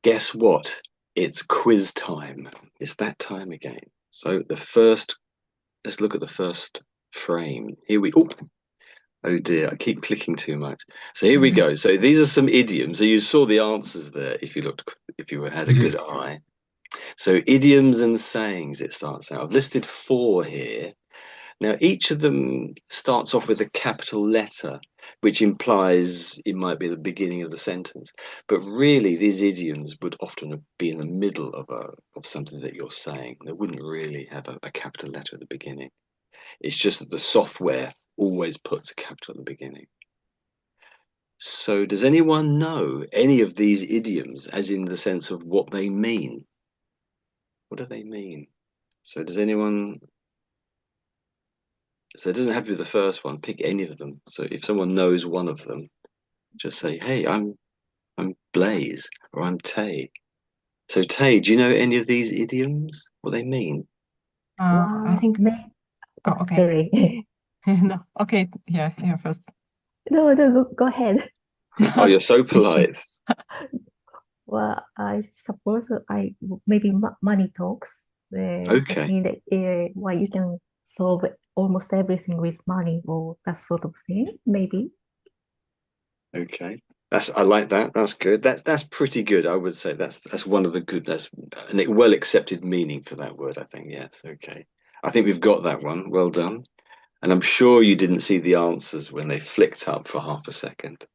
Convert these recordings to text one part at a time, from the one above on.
Guess what? It's quiz time. It's that time again. So let's look at the first frame. Here we, oh dear, I keep clicking too much. So here we go. So these are some idioms. So you saw the answers there if you had a Yeah. good eye. So idioms and sayings, it starts out. I've listed four here. Now, each of them starts off with a capital letter, which implies it might be the beginning of the sentence. But really, these idioms would often be in the middle of something that you're saying. They wouldn't really have a capital letter at the beginning. It's just that the software always puts a capital at the beginning. So, does anyone know any of these idioms, as in the sense of what they mean? What do they mean? So, does anyone So it doesn't have to be the first one. Pick any of them. So if someone knows one of them, just say, "Hey, I'm Blaze," or "I'm Tay." So Tay, do you know any of these idioms? What they mean? I Well, think. oh, Oh, okay. sorry. No, okay. Yeah, yeah. First. No, no, go ahead. Oh, you're so Sure. polite. Well, I suppose I maybe money talks. That Okay, means that well, you can solve almost everything with money or that sort of thing. Maybe. okay. I like that. That's good. That's pretty good. I would say that's one of the good. That's a well accepted meaning for that word. I think. Yes. Okay. I think we've got that one. Well done. And I'm sure you didn't see the answers when they flicked up for half a second.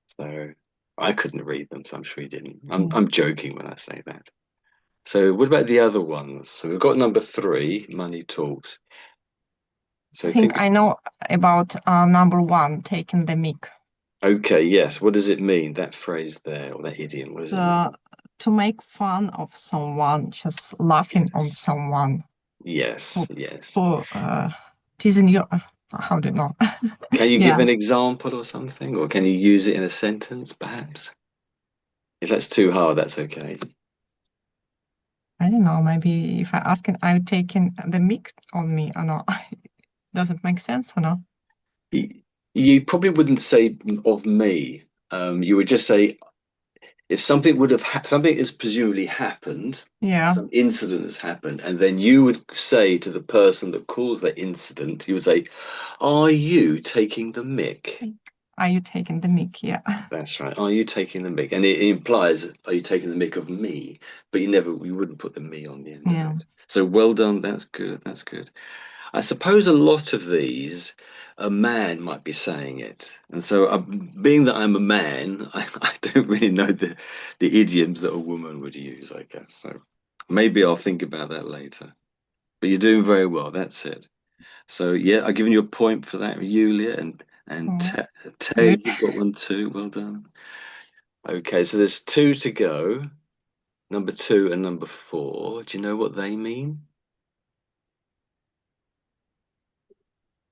So I couldn't read them, so I'm sure you didn't. Mm. I'm joking when I say that. So what about the other ones? So we've got number three, money talks. I So think think, I know about number one, taking the mic. okay, yes. What does it mean? That phrase there, or that idiom, what does it mean? Uh, to make fun of someone, just laughing on Yes. someone, Yes, for, yes. for teasing you. How do you know? Can you give Yeah, an example or something? Or can you use it in a sentence, perhaps? If that's too hard, that's okay. I don't know. Maybe if I ask it, I'm taking the mic on me or not. Does it make sense or not? You, you probably wouldn't say of me. You would just say if something would have something has presumably happened, Yeah. some incident has happened, and then you would say to the person that caused that incident, you would say, "Are you taking the mick?" Like, are you taking the mic? Yeah. That's right. Are you taking the mick? And it implies, "Are you taking the mick of me?" But you wouldn't put the me on the end of Yeah. it. So well done. That's good. That's good. I suppose a lot of these, a man might be saying it. And so, being that I'm a man, I don't really know the idioms that a woman would use, I guess. So maybe I'll think about that later. But you're doing very well. That's it. So, yeah, I've given you a point for that, Yulia. And Oh, Tay, good. you've got one too. Well done. Okay, so there's two to go. Number two and number four. Do you know what they mean?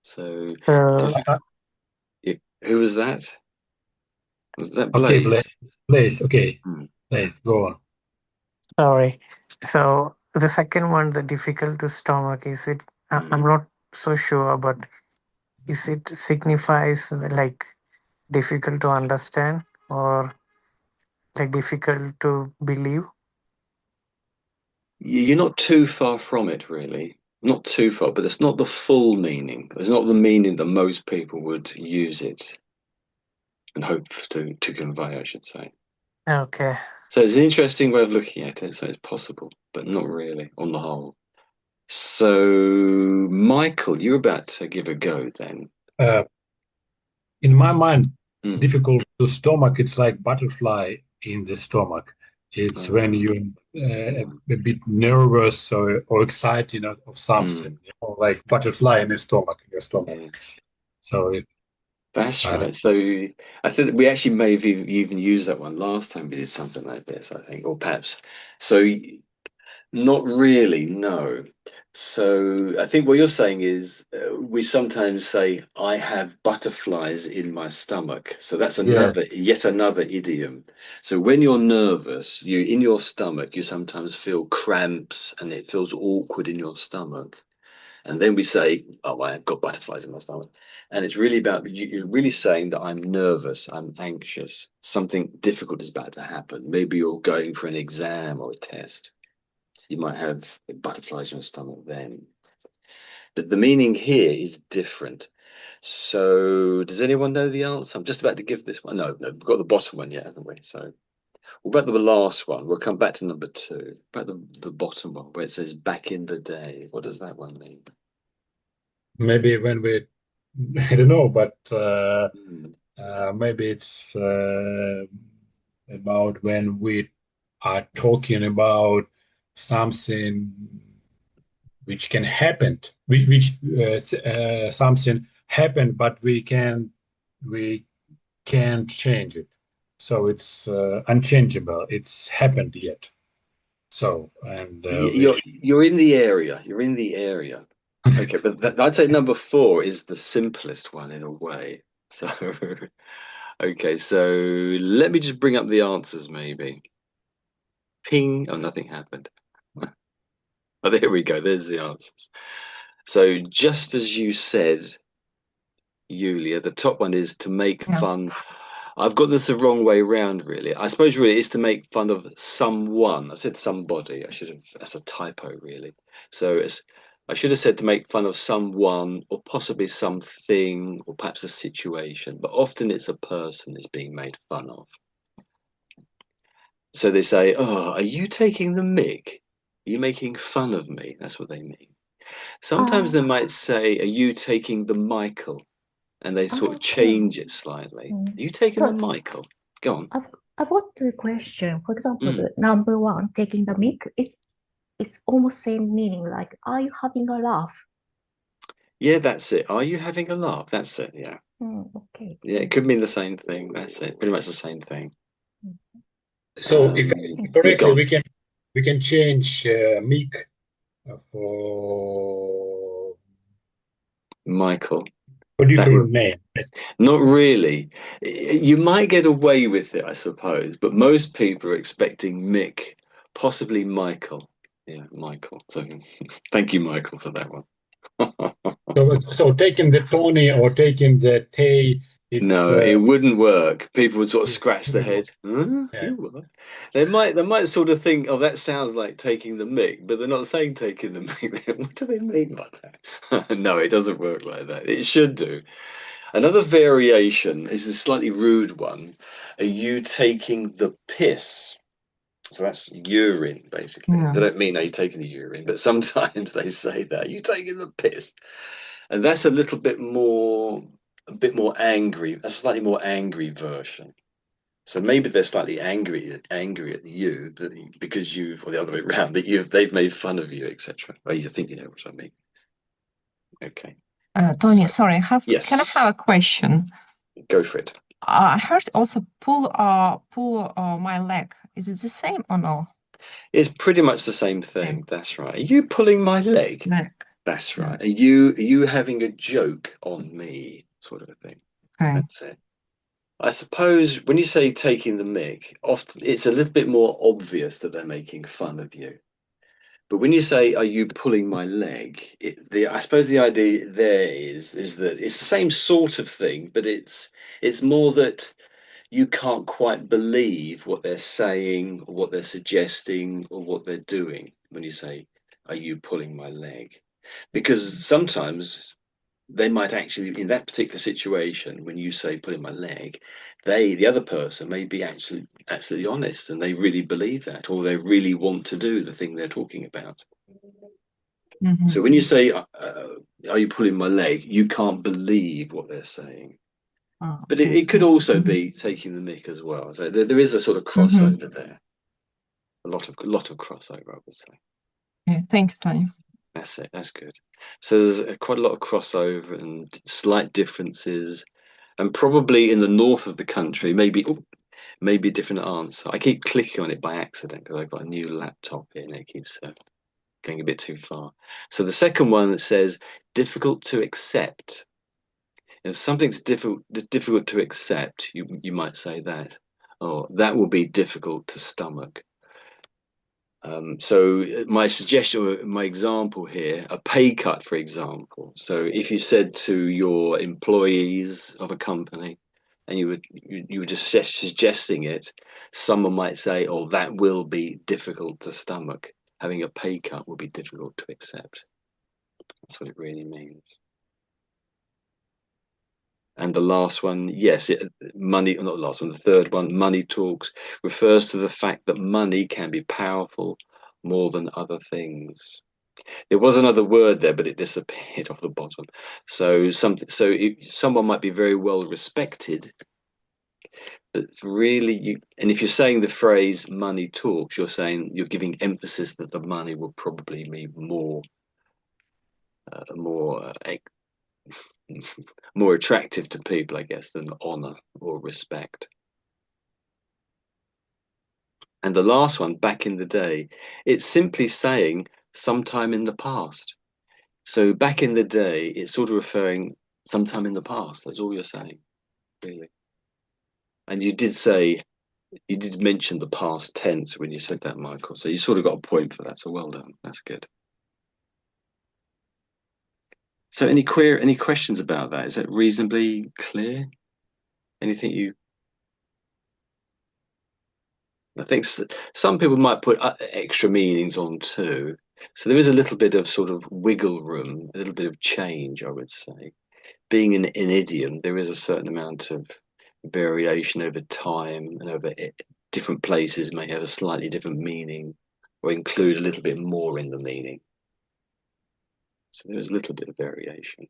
So, So, difficult. Who was that? Was that okay, Blaze? Blaze, okay, Hmm. Blaze, go on. Mm, sorry. So the second one, the difficult to stomach, is it? I'm mm. not so sure, but is it signifies like difficult to understand or like difficult to believe? You're not too far from it, really. Not too far, but it's not the full meaning. It's not the meaning that most people would use it and hope to convey, I should say. Okay. So it's an interesting way of looking at it. So it's possible, but not really on the whole. So, Michael, you're about to give a go then. Uh, in my mind, Mm. difficult to stomach, it's like butterfly in the stomach. It's when Uh, you're a bit nervous or excited of mm, something, like butterfly in the stomach, in your stomach. yeah. So That's I don't, right. So I think that we actually may have even used that one last time we did something like this, I think, or perhaps. So not really, no. So I think what you're saying is we sometimes say, "I have butterflies in my stomach." So that's yes, yet another idiom. So when you're nervous, you in your stomach, you sometimes feel cramps and it feels awkward in your stomach. And then we say, oh, I've got butterflies in my stomach. And it's really about, you're really saying that I'm nervous, I'm anxious, something difficult is about to happen. Maybe you're going for an exam or a test. You might have butterflies in your stomach then. But the meaning here is different. So does anyone know the answer? I'm just about to give this one. No, we've got the bottom one yet, haven't we? So what about the last one? We'll come back to number 2. About the bottom one where it says back in the day. What does that one mean? Maybe when we, I don't know, but Hmm. maybe it's about when we are talking about something which can happen, which something happened, but we can't change it. So it's unchangeable. It's happened yet. So and You're in the area. You're in the area. Okay, but I'd say number 4 is the simplest one in a way. So, okay, so let me just bring up the answers maybe. Ping. Oh, nothing happened. Oh, there we go. There's the answers. So just as you said, Yulia, the top one is to make Yeah. fun. I've got this the wrong way around, really. I suppose really it's to make fun of someone. I said somebody. I should have. That's a typo, really. So I should have said to make fun of someone or possibly something or perhaps a situation. But often it's a person that's being made fun of. So they say, "Oh, are you taking the mick? Are you making fun of me?" That's what they mean. Sometimes they might say, "Are you taking the Michael?" And they sort of Okay. change it slightly. Mm. Are you taking the So Michael? Go on. I've got a question. For example, Mm. the number 1, taking the mic, it's almost same meaning. Like, are you having a laugh? Yeah, that's it. Are you having a laugh? That's it. Yeah. Okay. Yeah, it could mean the same thing. That's it. Pretty much the same thing. so if I Thank you. Yeah, go correctly, on. we can change Meek for Michael. That would different name. Yes. not really. You might get away with it, I suppose, but most people are expecting Mick, possibly Michael. Yeah, Michael. So thank you, Michael, for that one. So taking the Tony or taking the Tay, it's No, it wouldn't work. People would sort of it scratch their wouldn't work. head. Huh? Yeah. You what? They might sort of think, oh, that sounds like taking the mick, but they're not saying taking the mick. What do they mean by that? No, it doesn't work like that. It should do. Another variation is a slightly rude one. Are you taking the piss? So that's urine, basically. Yeah. They don't mean are you taking the urine, but sometimes they say that. Are you taking the piss? And that's a bit more angry, a slightly more angry version. So maybe they're slightly angry at you because or the other way around, they've made fun of you, etc. Well, you think you know what I mean. Okay. Tony, So sorry, can I yes, have a question? go for it. I heard also pull my leg. Is it the same or no? It's pretty much the same thing. Same That's right. Are you pulling my leg? leg. That's Yeah. right. Are you having a joke on me? Sort of a thing. Okay. That's it. I suppose when you say taking the mick, often it's a little bit more obvious that they're making fun of you. But when you say, "Are you pulling my leg?" I suppose the idea there is that it's the same sort of thing, but it's more that you can't quite believe what they're saying or what they're suggesting or what they're doing when you say, "Are you pulling my leg?" Because sometimes they might actually, in that particular situation, when you say pulling my leg, the other person may be actually absolutely honest and they really believe that, or they really want to do the thing they're talking about. Mhm. So when you say, "Are you pulling my leg?" you can't believe what they're saying. Oh, But okay. it could also be taking the mick as well. So there is a sort of Mhm. crossover there. A lot of crossover, I would say. Yeah, thank you, Tony. That's it. That's good. So there's quite a lot of crossover and slight differences, and probably in the north of the country, maybe a different answer. I keep clicking on it by accident because I've got a new laptop here and it keeps going a bit too far. So the second one that says difficult to accept. If something's difficult to accept, you might say that. Oh, that will be difficult to stomach. So my suggestion, my example here, a pay cut, for example. So if you said to your employees of a company, and you were just suggesting it, someone might say, "Oh, that will be difficult to stomach. Having a pay cut will be difficult to accept." That's what it really means. And the last one, yes, money, not the last one, the third one, money talks, refers to the fact that money can be powerful more than other things. There was another word there, but it disappeared off the bottom. So someone might be very well respected, but really and if you're saying the phrase money talks, you're giving emphasis that the money will probably be more more attractive to people, I guess, than honor or respect. And the last one, back in the day, it's simply saying sometime in the past. So back in the day, it's sort of referring sometime in the past. That's all you're saying, really. And you did mention the past tense when you said that, Michael. So you sort of got a point for that. So well done. That's good. So any questions about that? Is that reasonably clear? Anything you? I think some people might put extra meanings on too. So there is a little bit of sort of wiggle room, a little bit of change, I would say. Being an idiom, there is a certain amount of variation over time and over different places may have a slightly different meaning or include a little bit more in the meaning. So there's a little bit of variation.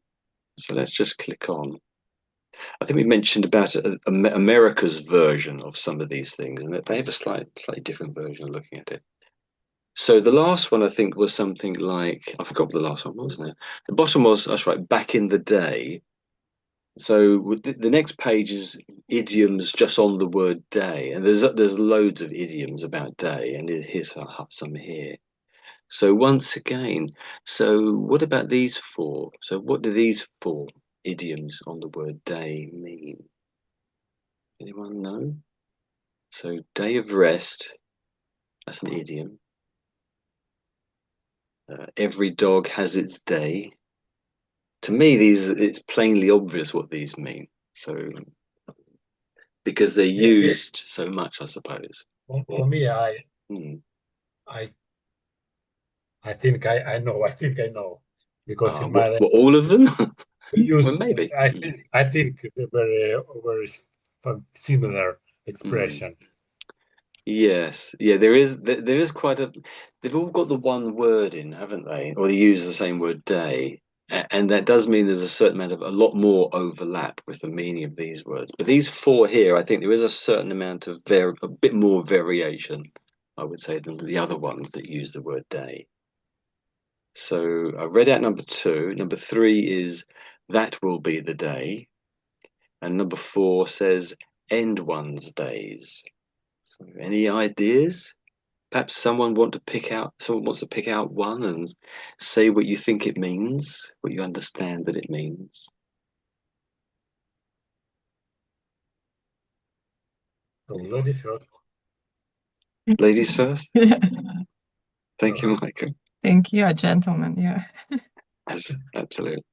So let's just click on. I think we mentioned about America's version of some of these things, and they have a slightly different version of looking at it. So the last one I think was something like, I forgot what the last one was now. The bottom was, that's right, back in the day. So the next page is idioms just on the word day, and there's loads of idioms about day, and here's some here. So once again, so what about these four? So what do these four idioms on the word day mean? Anyone know? So day of rest, that's an idiom. Every dog has its day. To me, it's plainly obvious what these mean. So because they're used so much, I suppose. For me, Hmm. I think I know. I think I know because in my all of them? we use. Well, maybe. I think very similar expression. Yes, yeah, there is quite a. They've all got the one word in, haven't they? Or they use the same word day, and that does mean there's a certain amount of a lot more overlap with the meaning of these words. But these four here, I think there is a certain amount of a bit more variation, I would say, than the other ones that use the word day. So I read out number 2. Number 3 is that will be the day, and number 4 says end one's days. So any ideas? Perhaps someone wants to pick out one and say what you think it means, what you understand that it means. So ladies first. Ladies first. Thank you, Michael. Thank you, a gentleman. Yeah. Yes, absolutely.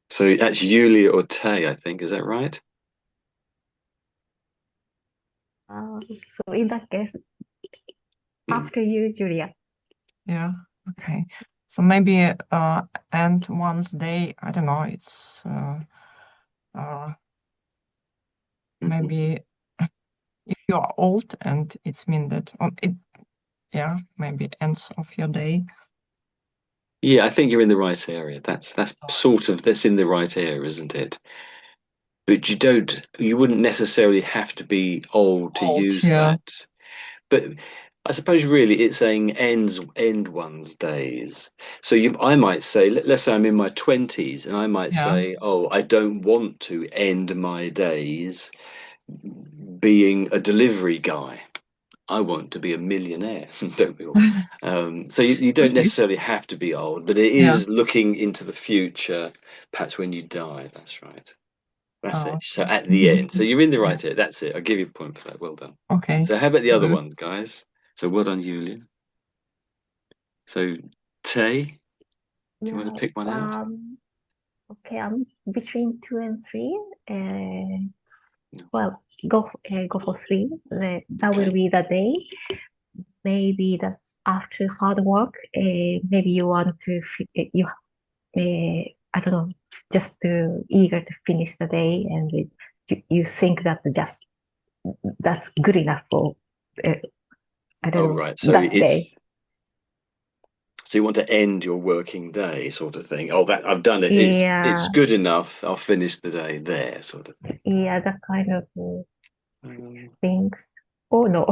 So that's Yulia or Tay, I think. Is that right? So in that case, after you, Julia. Yeah. Okay. So maybe end one's day. I don't know. It's maybe if you are old and it's mean that maybe ends of your day. Yeah, I think you're in the right area. That's in the right area, isn't it? But you wouldn't necessarily have to be old to use that. But I suppose really it's saying end one's days. So I might say, let's say I'm in my 20s, and I might say, oh, I don't want to end my days being a delivery guy. I want to be a millionaire, don't we all? So you don't necessarily have to be old, but it is looking into the future, perhaps when you die. That's right. That's it. So at the end, so you're in the right area. That's it. I'll give you a point for that. Well done. Okay. So how about the other ones, guys? So well done, Julia. So Tay, do you want to Yeah. pick one out? Okay, I'm between 2 and 3. No. Well, go for 3. That will Okay. be the day. Maybe that's after hard work. Maybe you want to I don't know, just eager to finish the day, and you think that just that's good enough for I don't Oh, know right. So that day. you want to end your working day, sort of thing. Oh, that I've done it. It's Yeah, good enough. I'll finish the day there, sort of thing. yeah, that kind of Um, things. Oh no.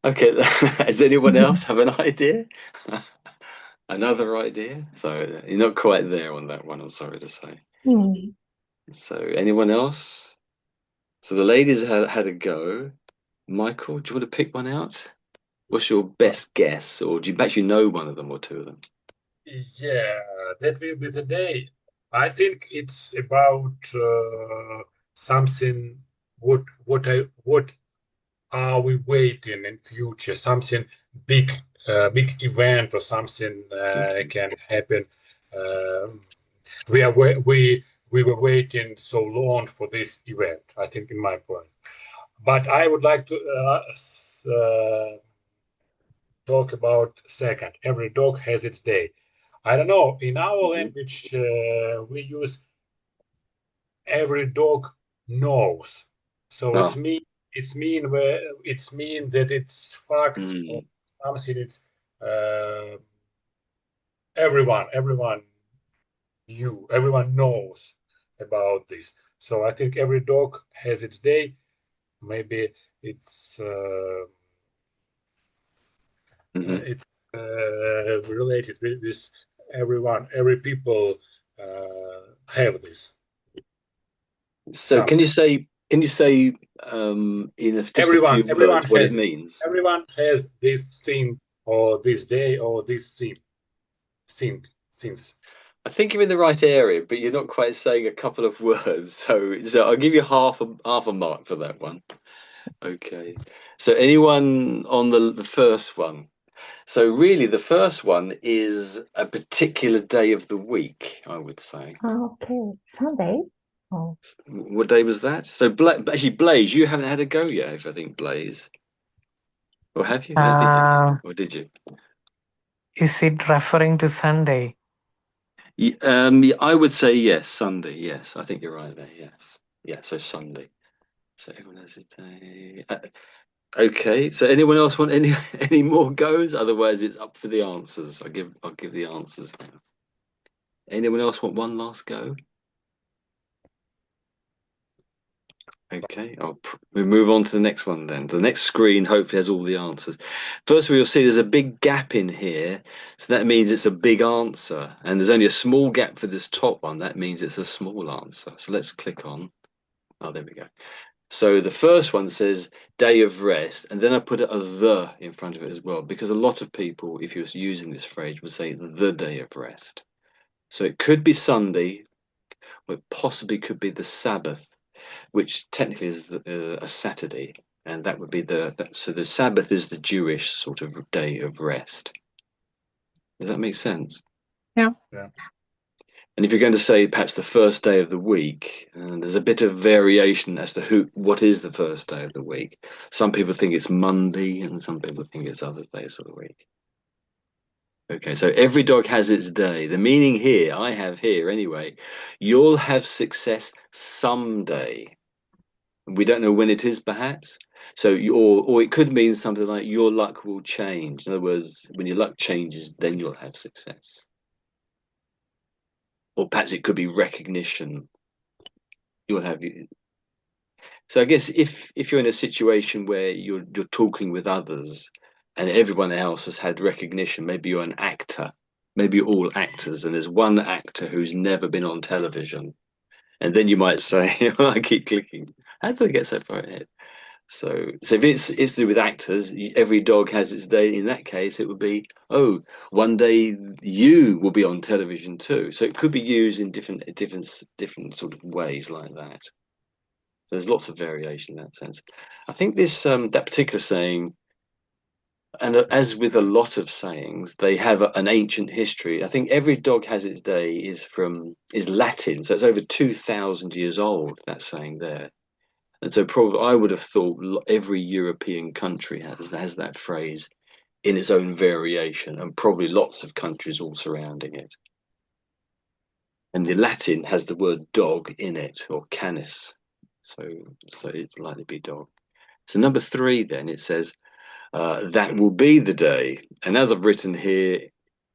okay. Does anyone else have an idea? Another idea? So you're not quite there on that one, I'm sorry to say. Hmm. So anyone else? So the ladies had a go. Michael, do you want to pick one out? What's your best guess? Or do you actually know one of them or two of them? Yeah, that will be the day. I think it's about something. What are we waiting in future? Something big, big event or something Okay. can happen. Um we were waiting so long for this event. I think, in my point. But I would like to talk about second. Every dog has its day. I don't know. In our Mhm. language, we use every dog knows. So Oh. it's mean that it's fact or Mm. something. It's uh, everyone knows about this. So I think every dog has its day. Maybe it's uh, Hmm. it's related with everyone. Every people have this So something. can you say in just a Everyone, few everyone words what it has it. means? Everyone has this thing or this day or this things. I think you're in the right area, but you're not quite saying a couple of words. So I'll give you half a mark for that one. Okay. So anyone on the first one? So really, the first one is a particular day of the week, I would say. Okay, Sunday. Oh, What day was that? So actually, Blaze, you haven't had a go yet, I think, Blaze. Or have you? Did you? Uh, Or did you? is it referring to Sunday? Yeah, I would say yes, Sunday. Yes, I think you're right there. Yes. Yeah, so Sunday. So everyone has a day. Okay. So anyone else want any any more goes? Otherwise, it's up for the answers. I'll give the answers now. Anyone else want one last go? Okay, we'll move on to the next one then. The next screen hopefully has all the answers. First of all, you'll see there's a big gap in here, so that means it's a big answer. And there's only a small gap for this top one. That means it's a small answer. So let's click on. Oh, there we go. So the first one says day of rest, and then I put a the in front of it as well, because a lot of people, if you're using this phrase, would say the day of rest. So it could be Sunday, or it possibly could be the Sabbath, which technically is a Saturday, and that would be so the Sabbath is the Jewish sort of day of rest. Does that make sense? Yeah. Yeah. And if you're going to say perhaps the first day of the week, there's a bit of variation as to what is the first day of the week. Some people think it's Monday, and some people think it's other days of the week. Okay, so every dog has its day. The meaning here, I have here anyway, you'll have success someday. We don't know when it is, perhaps. So, or it could mean something like your luck will change. In other words, when your luck changes, then you'll have success. Or perhaps it could be recognition. You'll have you. So I guess if you're in a situation where you're talking with others, and everyone else has had recognition, maybe you're an actor, maybe you're all actors, and there's one actor who's never been on television, and then you might say, I keep clicking. How did I get so far ahead? So if it's to do with actors, every dog has its day. In that case, it would be, oh, one day you will be on television too. So it could be used in different sort of ways like that. So there's lots of variation in that sense. I think this that particular saying And as with a lot of sayings, they have an ancient history. I think every dog has its day is Latin, so it's over 2,000 years old. That saying there, and so probably I would have thought every European country has that phrase in its own variation, and probably lots of countries all surrounding it. And the Latin has the word dog in it, or canis, so it's likely to be dog. So number 3, then it says. That will be the day. And as I've written here,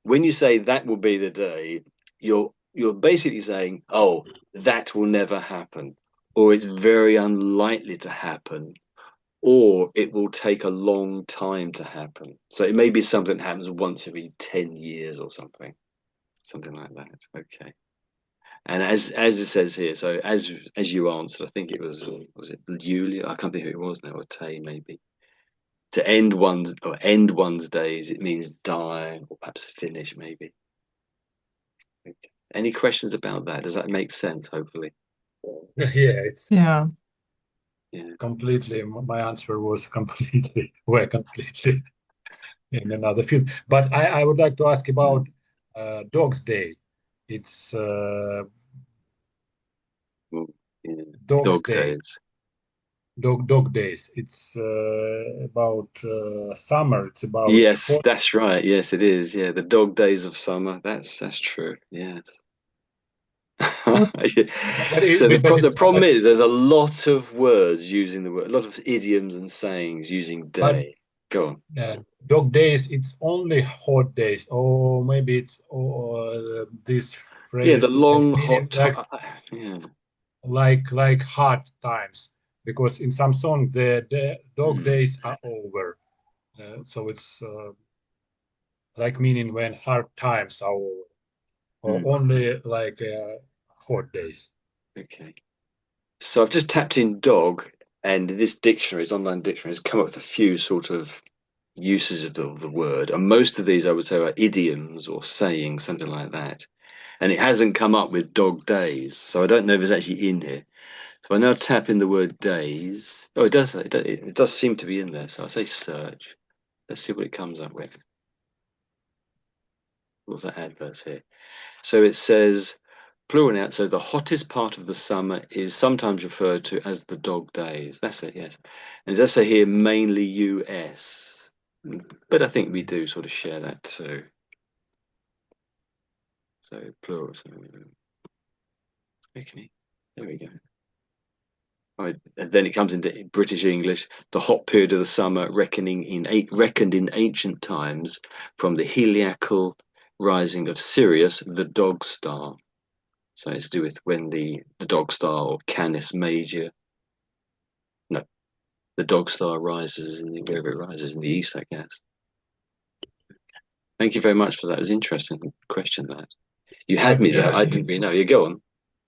when you say that will be the day, you're basically saying, oh, that will never happen, or it's very unlikely to happen, or it will take a long time to happen. So it may be something that happens once every 10 years or something like that. Okay. And as it says here, so as you answered, I think it was it Julia? I can't think who it was now, or Tay maybe. To end one's days, it means die or perhaps finish, maybe. Okay. Any questions about that? Does that make sense? Hopefully. Yeah, it's Yeah. completely. My answer was completely in another field. But I would like to ask about Dog's Day. It's Well, yeah. Dog's Dog Day. days. Dog days. It's about summer. It's about Yes, that's right. Yes, it is. Yeah, the dog days of summer. That's true. Yes. but So the it's problem is there's a lot of words using the word, a lot of idioms and sayings using but day. Go on. dog days. It's only hot days, or maybe it's this Yeah, the phrase long meaning hot time. Yeah. like hard times, because in some songs the dog Mm, days are over. So it's like meaning when hard times are over, or mm. only like hot days. Okay. So I've just tapped in dog, and this online dictionary, has come up with a few sort of uses of the word. And most of these, I would say, are idioms or sayings, something like that. And it hasn't come up with dog days. So I don't know if it's actually in here. So I now tap in the word days. Oh, it does. It does seem to be in there. So I say search. Let's see what it comes up with. What's that adverts here? So it says plural now. So the hottest part of the summer is sometimes referred to as the dog days. That's it, yes. And it does say here mainly US, but I think we do sort of share that too. So plural. So, okay, there we go. Right, and then it comes into British English. The hot period of the summer, reckoned in ancient times from the heliacal rising of Sirius, the dog star. So it's to do with when the dog star or Canis Major, no, the dog star rises wherever it rises in the east, I guess. Thank you very much for that. It was an interesting question. That you had But me there. I didn't really know. You go on.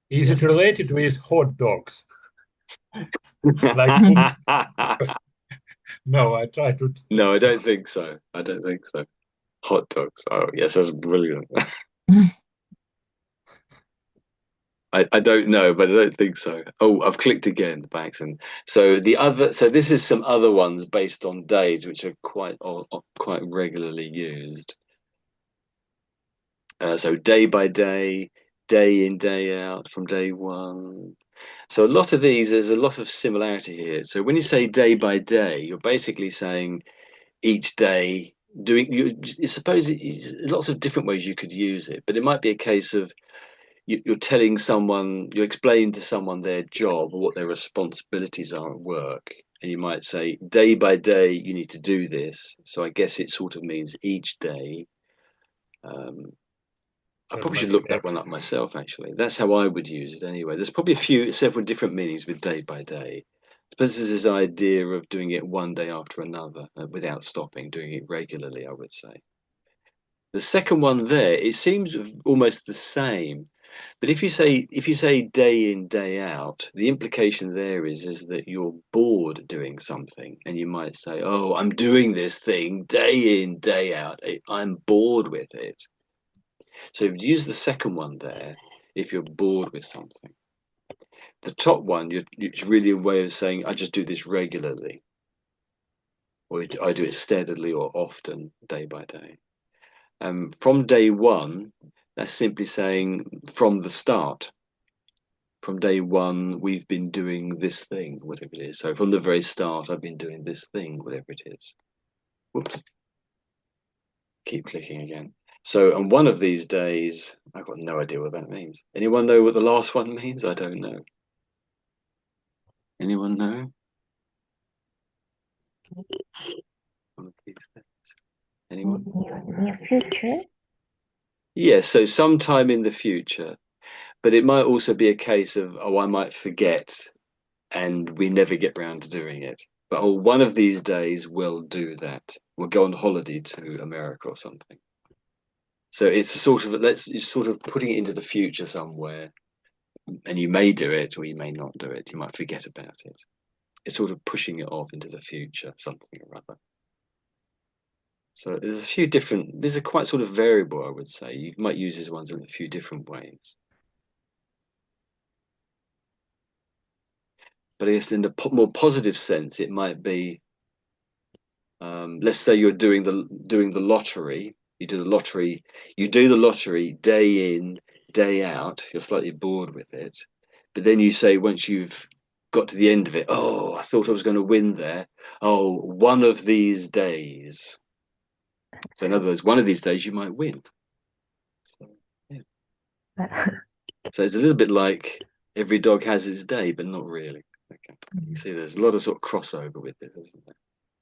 is it related with hot dogs? Like no, I try to. No, I don't think so. I don't think so. Hot dogs. Oh, yes, that's brilliant. I don't know, but I don't think so. Oh, I've clicked again by accident. So this is some other ones based on days, which are quite regularly used. So day by day, day in, day out, from day one. So a lot of these, there's a lot of similarity here. So when you say day by day, you're basically saying each day doing. You suppose there's lots of different ways you could use it, but it might be a case of you're telling someone, you're explaining to someone their job or what their responsibilities are at work. And you might say, day by day, you need to do this. So I guess it sort of means each day. I That probably should makes look that sense. one up myself, actually. That's how I would use it anyway. There's probably several different meanings with day by day. Suppose there's this idea of doing it one day after another without stopping, doing it regularly, I would say. The second one there, it seems almost the same. But if you say day in, day out, the implication there is that you're bored doing something, and you might say, "Oh, I'm doing this thing day in, day out. I'm bored with it." So use the second one there if you're bored with something. The top one, it's really a way of saying, "I just do this regularly." or I do it steadily or often, day by day. From day one, that's simply saying from the start. From day one, we've been doing this thing, whatever it is. So from the very start, I've been doing this thing, whatever it is. Whoops. Keep clicking again. So on one of these days, I've got no idea what that means. Anyone know what the last one means? I don't know. Anyone know? One of these days. Anyone? Near future. Yeah, so sometime in the future. But it might also be a case of, oh, I might forget and we never get round to doing it. But oh, one of these days we'll do that. We'll go on holiday to America or something. So it's sort of it's sort of putting it into the future somewhere, and you may do it or you may not do it. You might forget about it. It's sort of pushing it off into the future, something or other. So there's a few different. These are quite sort of variable, I would say. You might use these ones in a few different ways. But I guess in the more positive sense, it might be, let's say you're doing the lottery. You do the lottery day in, day out. You're slightly bored with it, but then you say once you've got to the end of it, oh, I thought I was going to win there. Oh, one of these days. So in other words, one of these days you might win. So yeah. So it's a little bit like every dog has its day, but not really. Okay. You see, there's a lot of sort of crossover with this, isn't there?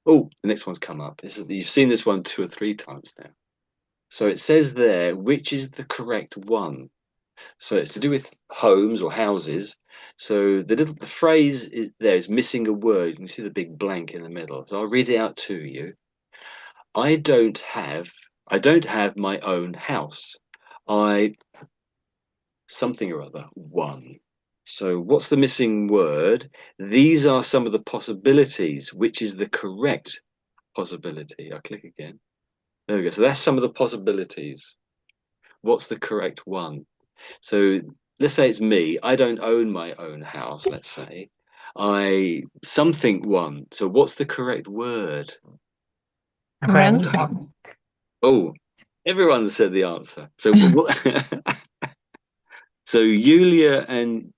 Oh, the next one's come up. You've seen this one 2 or 3 times now. So it says there, which is the correct one? So it's to do with homes or houses. So the phrase is missing a word. You can see the big blank in the middle. So I'll read it out to you. I don't have my own house. Something or other, one. So what's the missing word? These are some of the possibilities. Which is the correct possibility? I'll click again. There we go. So that's some of the possibilities. What's the correct one? So let's say it's me. I don't own my own house, let's say. Something one. So what's the correct word? Rent Rent. one. Oh, everyone said the answer. So so Yulia and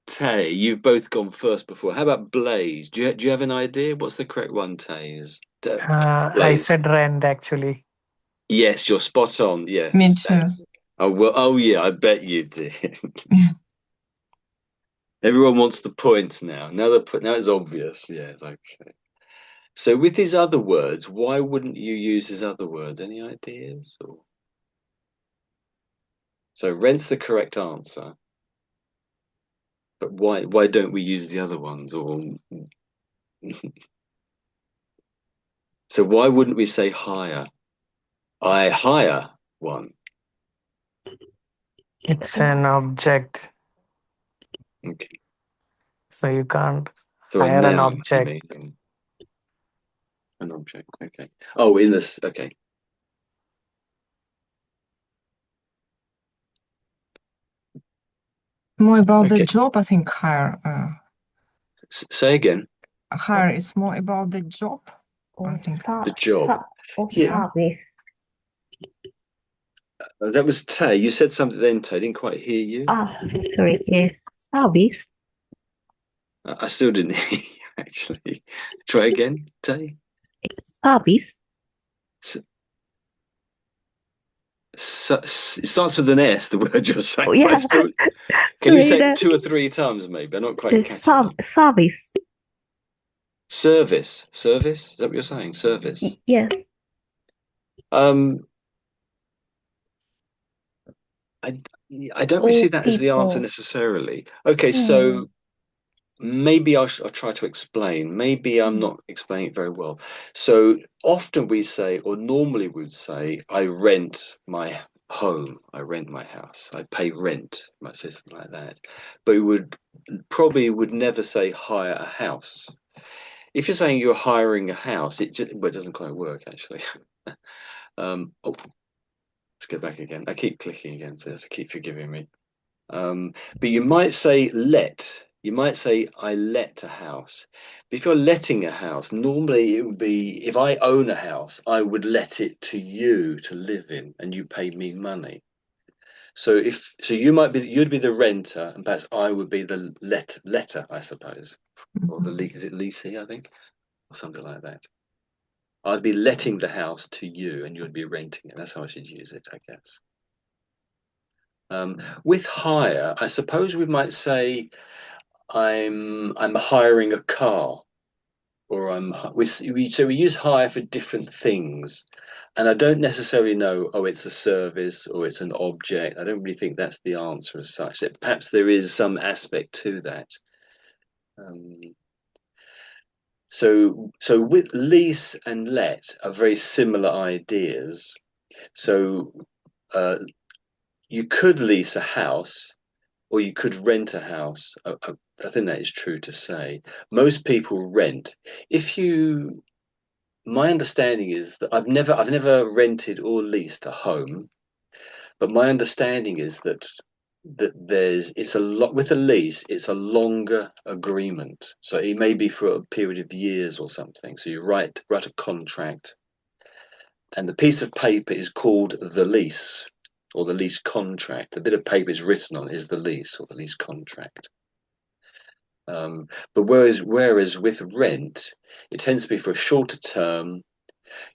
Tay, you've both gone first before. How about Blaze? Do you have an idea? What's the correct one, Tays? I Blaze. said rent actually. Yes, you're spot on. Yes. Me too. Oh well. Oh yeah, I bet you did. Yeah. Everyone wants the points now. Now it's obvious. Yeah. Okay. So with his other words, why wouldn't you use his other words? Any ideas? So rent's the correct answer. But why don't we use the other ones? Or so why wouldn't we say hire? I hire one. It's an object, Okay. so you can't So a hire an noun, you object. mean? An object. Okay. Oh, in this. Okay. More about the Okay. job, I think hire. Say again. Hire is more about the job, I think. The job. Or Yeah. service. That was Tay. You said something then, Tay. I didn't quite hear you. Sorry, yes, service. I still didn't hear you, actually. Try again, Tay. Service. It starts with an S, the word you're saying. Oh, yeah. Can you say Sorry, it 2 or 3 times, maybe? I'm not quite the catching up. service. Service. Service? Is that what you're saying? Service. Yes. I don't really see that as the answer People. necessarily. Okay, so maybe I'll try to explain. Maybe I'm not explaining it very well. So often we say, or normally we would say, I rent my home, I rent my house, I pay rent. You might say something like that. But we would never say hire a house. If you're saying you're hiring a house, it doesn't quite work actually. Let's go back again. I keep clicking again, so you have to keep forgiving me. But you might say let. You might say, I let a house. But if you're letting a house, normally it would be, if I own a house, I would let it to you to live in, and you pay me money. So you'd be the renter, and perhaps I would be the letter, I suppose, or is it leasing, I think, or something like that. I'd be letting the house to you, and you'd be renting it. That's how I should use it, I guess. With hire, I suppose we might say I'm hiring a car, or we use hire for different things, and I don't necessarily know. Oh, it's a service or it's an object. I don't really think that's the answer as such. Perhaps there is some aspect to that. So with lease and let are very similar ideas. So you could lease a house or you could rent a house. I think that is true to say. Most people rent. My understanding is that I've never rented or leased a home, but my understanding is that it's a lot with a lease. It's a longer agreement, so it may be for a period of years or something. So you write a contract, and the piece of paper is called the lease or the lease contract. The bit of paper is written on is the lease or the lease contract. But whereas with rent, it tends to be for a shorter term.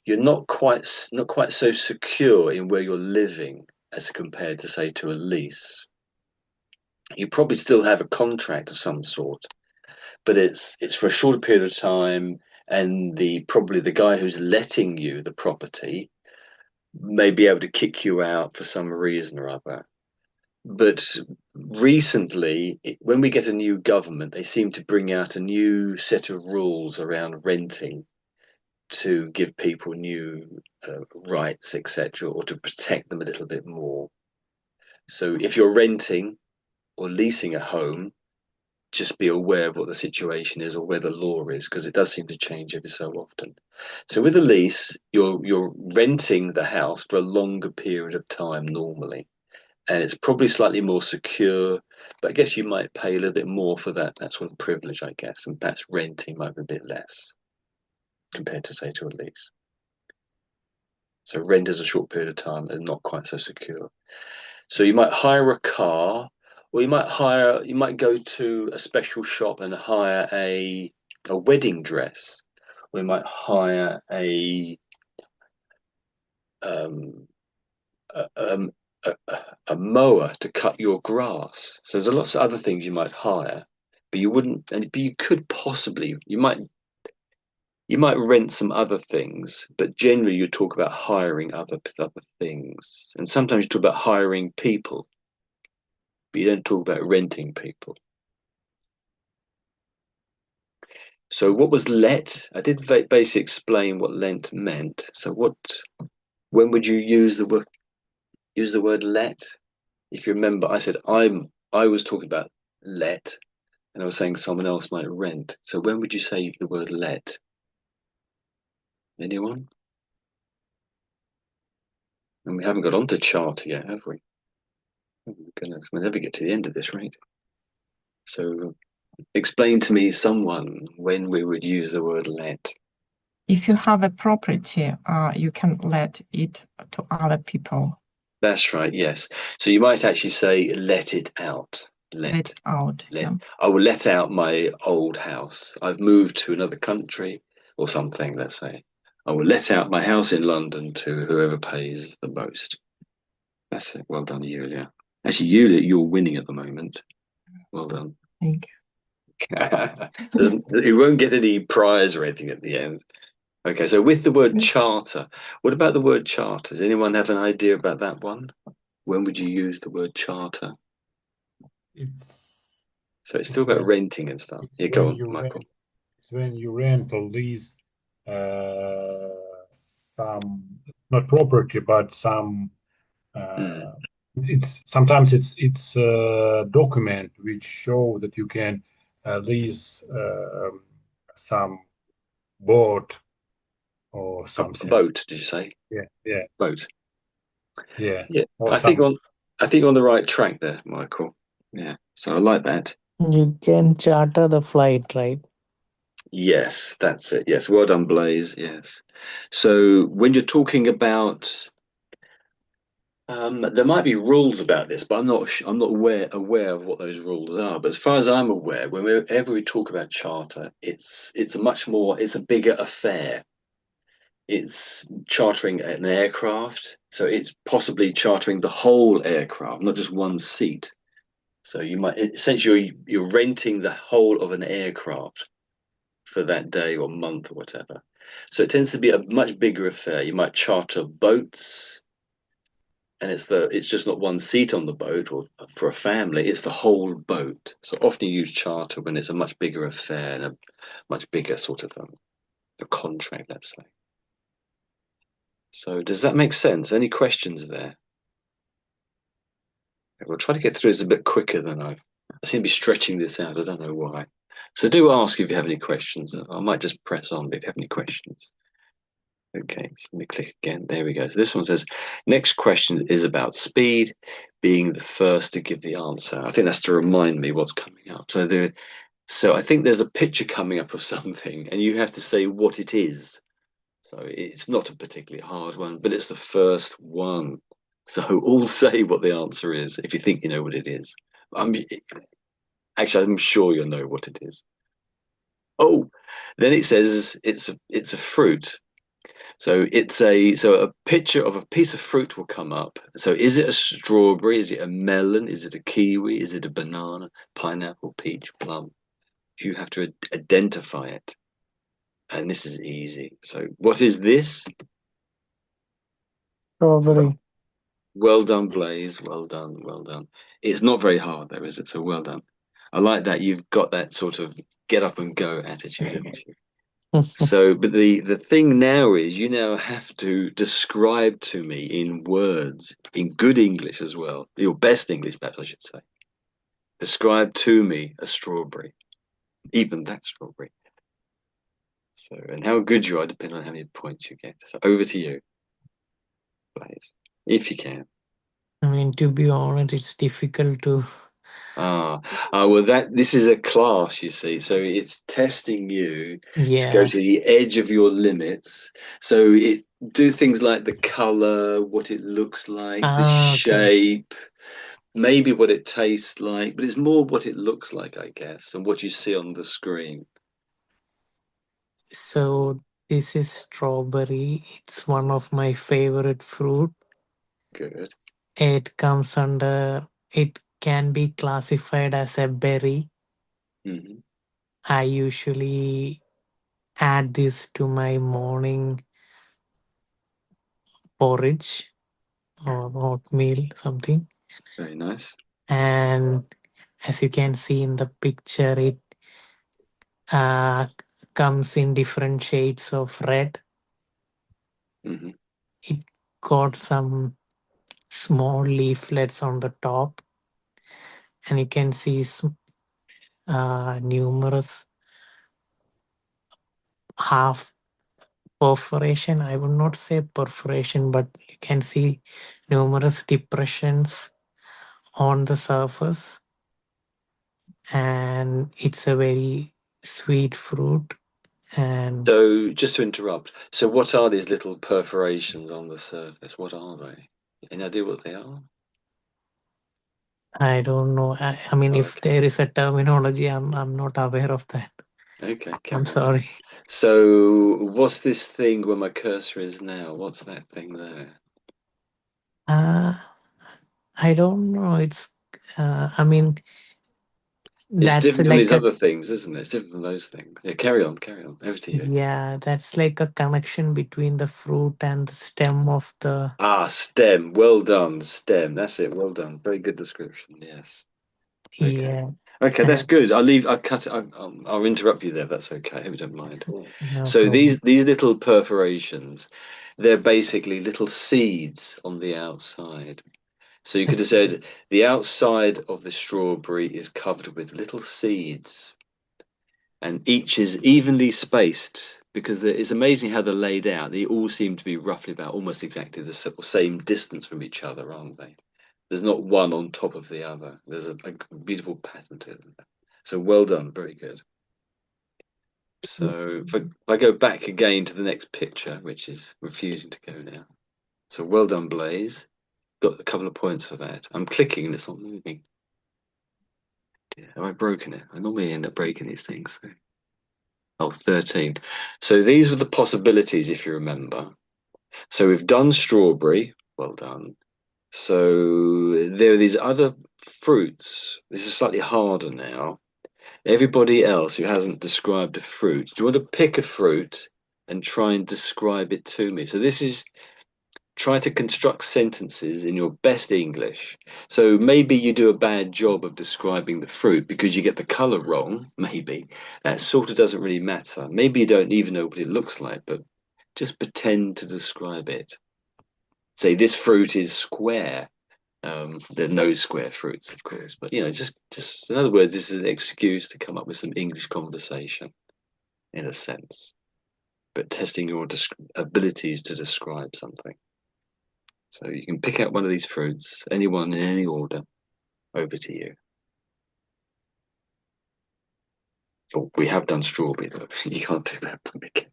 You're not quite so secure in where you're living as compared to, say, to a lease. You probably still have a contract of some sort, but it's for a shorter period of time, and probably the guy who's letting you the property may be able to kick you out for some reason or other. But recently, when we get a new government, they seem to bring out a new set of rules around renting to give people new rights, etc., or to protect them a little bit more. So if you're renting or leasing a home, just be aware of what the situation is or where the law is, because it does seem to change every so often. So with a lease, you're renting the house for a longer period of time normally, and it's probably slightly more secure. But I guess you might pay a little bit more for that sort of privilege, I guess, and perhaps renting might be a bit less compared to, say, to a lease. So rent is a short period of time and not quite so secure. So you might hire a car, or you might go to a special shop and hire a wedding dress. We might hire a mower to cut your grass. So there's lots of other things you might hire, but you wouldn't. But you could possibly. You might rent some other things, but generally you talk about hiring other things. And sometimes you talk about hiring people, but you don't talk about renting people. So what was let? I did basically explain what let meant. So when would you use the word let? If you remember, I said I was talking about let, and I was saying someone else might rent. So when would you say the word let? Anyone? And we haven't got on to charter yet, have we? Oh my goodness, we'll never get to the end of this, right? So explain to me someone when we would use the word let. If you have a property, you can let it to other people. That's right, yes. So you might actually say let it out. Let out. Let. Yeah. I will let out my old house. I've moved to another country or something, let's say. I will let out my house in London to whoever pays the most. That's it. Well done, Yulia. Actually, Yulia, you're winning at the moment. Well done. Thank you. It won't get any prize or anything at the end. Okay, so with the word charter, what about the word charter? Does anyone have an idea about that one? When would you use the word charter? So it's still about renting and stuff. Yeah, go on, Michael. It's when you rent or lease some, not property, but some. Sometimes it's a document which show that you can lease some boat or something. A boat, did you say? Yeah. Boat. Yeah. I think you're on the right track there, Michael. Yeah. So I like that. You can charter the flight, right? Yes, that's it. Yes, well done, Blaze. Yes. So when you're talking about, there might be rules about this, but I'm not aware of what those rules are. But as far as I'm aware, whenever we talk about charter, it's a bigger affair. It's chartering an aircraft, so it's possibly chartering the whole aircraft, not just one seat. So you might essentially you're renting the whole of an aircraft for that day or month or whatever. So it tends to be a much bigger affair. You might charter boats, and it's just not one seat on the boat, or for a family, it's the whole boat. So often you use charter when it's a much bigger affair and a much bigger sort of a contract, let's say. So does that make sense? Any questions there? We'll try to get through this a bit quicker than I seem to be stretching this out. I don't know why. So do ask if you have any questions. I might just press on if you have any questions. Okay, so let me click again. There we go. So this one says, next question is about speed, being the first to give the answer. I think that's to remind me what's coming up. So I think there's a picture coming up of something, and you have to say what it is. So it's not a particularly hard one, but it's the first one. So all say what the answer is if you think you know what it is. I'm I'm sure you'll know what it is. Oh, then it says it's a fruit. So a picture of a piece of fruit will come up. So is it a strawberry? Is it a melon? Is it a kiwi? Is it a banana, pineapple, peach, plum? You have to identify it. And this is easy. So what is this? Strawberry. Well done, Blaze. Well done. Well done. It's not very hard though, is it? So well done. I like that you've got that sort of get up and go attitude, haven't you? So, but the thing now is you now have to describe to me in words, in good English as well, your best English, perhaps I should say. Describe to me a strawberry, even that strawberry. So, and how good you are depends on how many points you get. So, over to you, Blaze, if you can. I mean, to be honest, it's difficult to. Well, this is a class, you see, so it's testing you to go Yeah. to the edge of your limits. So it do things like the color, what it looks like, the Okay. shape, maybe what it tastes like, but it's more what it looks like, I guess, and what you see on the screen. So this is strawberry. It's one of my favorite fruit. Good. It comes under. It can be classified as a berry. Hmm. I usually add this to my morning porridge or oatmeal, something. Very nice. And as you can see in the picture, it uh, comes in different shades of red. Hmm. It got some small leaflets on the top, and you can see numerous half perforation. I would not say perforation, but you can see numerous depressions on the surface, and it's a very sweet fruit. And So just to interrupt, so what are these little perforations on the surface? What are they? Any idea what they are? I don't know. I mean, Oh, if okay. there is a terminology, I'm not aware of that. Okay, I'm carry on. sorry. So, what's this thing where my cursor is now? What's that thing there? Uh, I don't know. It's, I mean, It's that's different from like these a, other things, isn't it? It's different from those things. Yeah, carry on, carry on. Over to you. yeah, that's like a connection between the fruit and the stem of the, Ah, stem. Well done, stem. That's it. Well done. Very good description. Yes. Okay. yeah, Okay, that's and good. I'll cut it. I'll interrupt you there. If that's okay. I hope you don't mind. no So problem. these little perforations, they're basically little seeds on the outside. So you could have Okay. said the outside of the strawberry is covered with little seeds, and each is evenly spaced because it's amazing how they're laid out. They all seem to be roughly about almost exactly the same distance from each other, aren't they? There's not one on top of the other. There's a beautiful pattern to them. So well done, very good. So if I go back again to the next picture, which is refusing to go now. So well done, Blaze. Got a couple of points for that. I'm clicking and it's not moving. Yeah, have I broken it? I normally end up breaking these things. So. Oh, 13. So these were the possibilities, if you remember. So we've done strawberry. Well done. So there are these other fruits. This is slightly harder now. Everybody else who hasn't described a fruit, do you want to pick a fruit and try and describe it to me? So this is try to construct sentences in your best English. So maybe you do a bad job of describing the fruit because you get the color wrong, maybe. That sort of doesn't really matter. Maybe you don't even know what it looks like, but just pretend to describe it. Say this fruit is square. There are no square fruits, of course, but just in other words, this is an excuse to come up with some English conversation, in a sense, but testing your abilities to describe something. So you can pick out one of these fruits, anyone in any order. Over to you. Oh, we have done strawberry though. You can't do that again.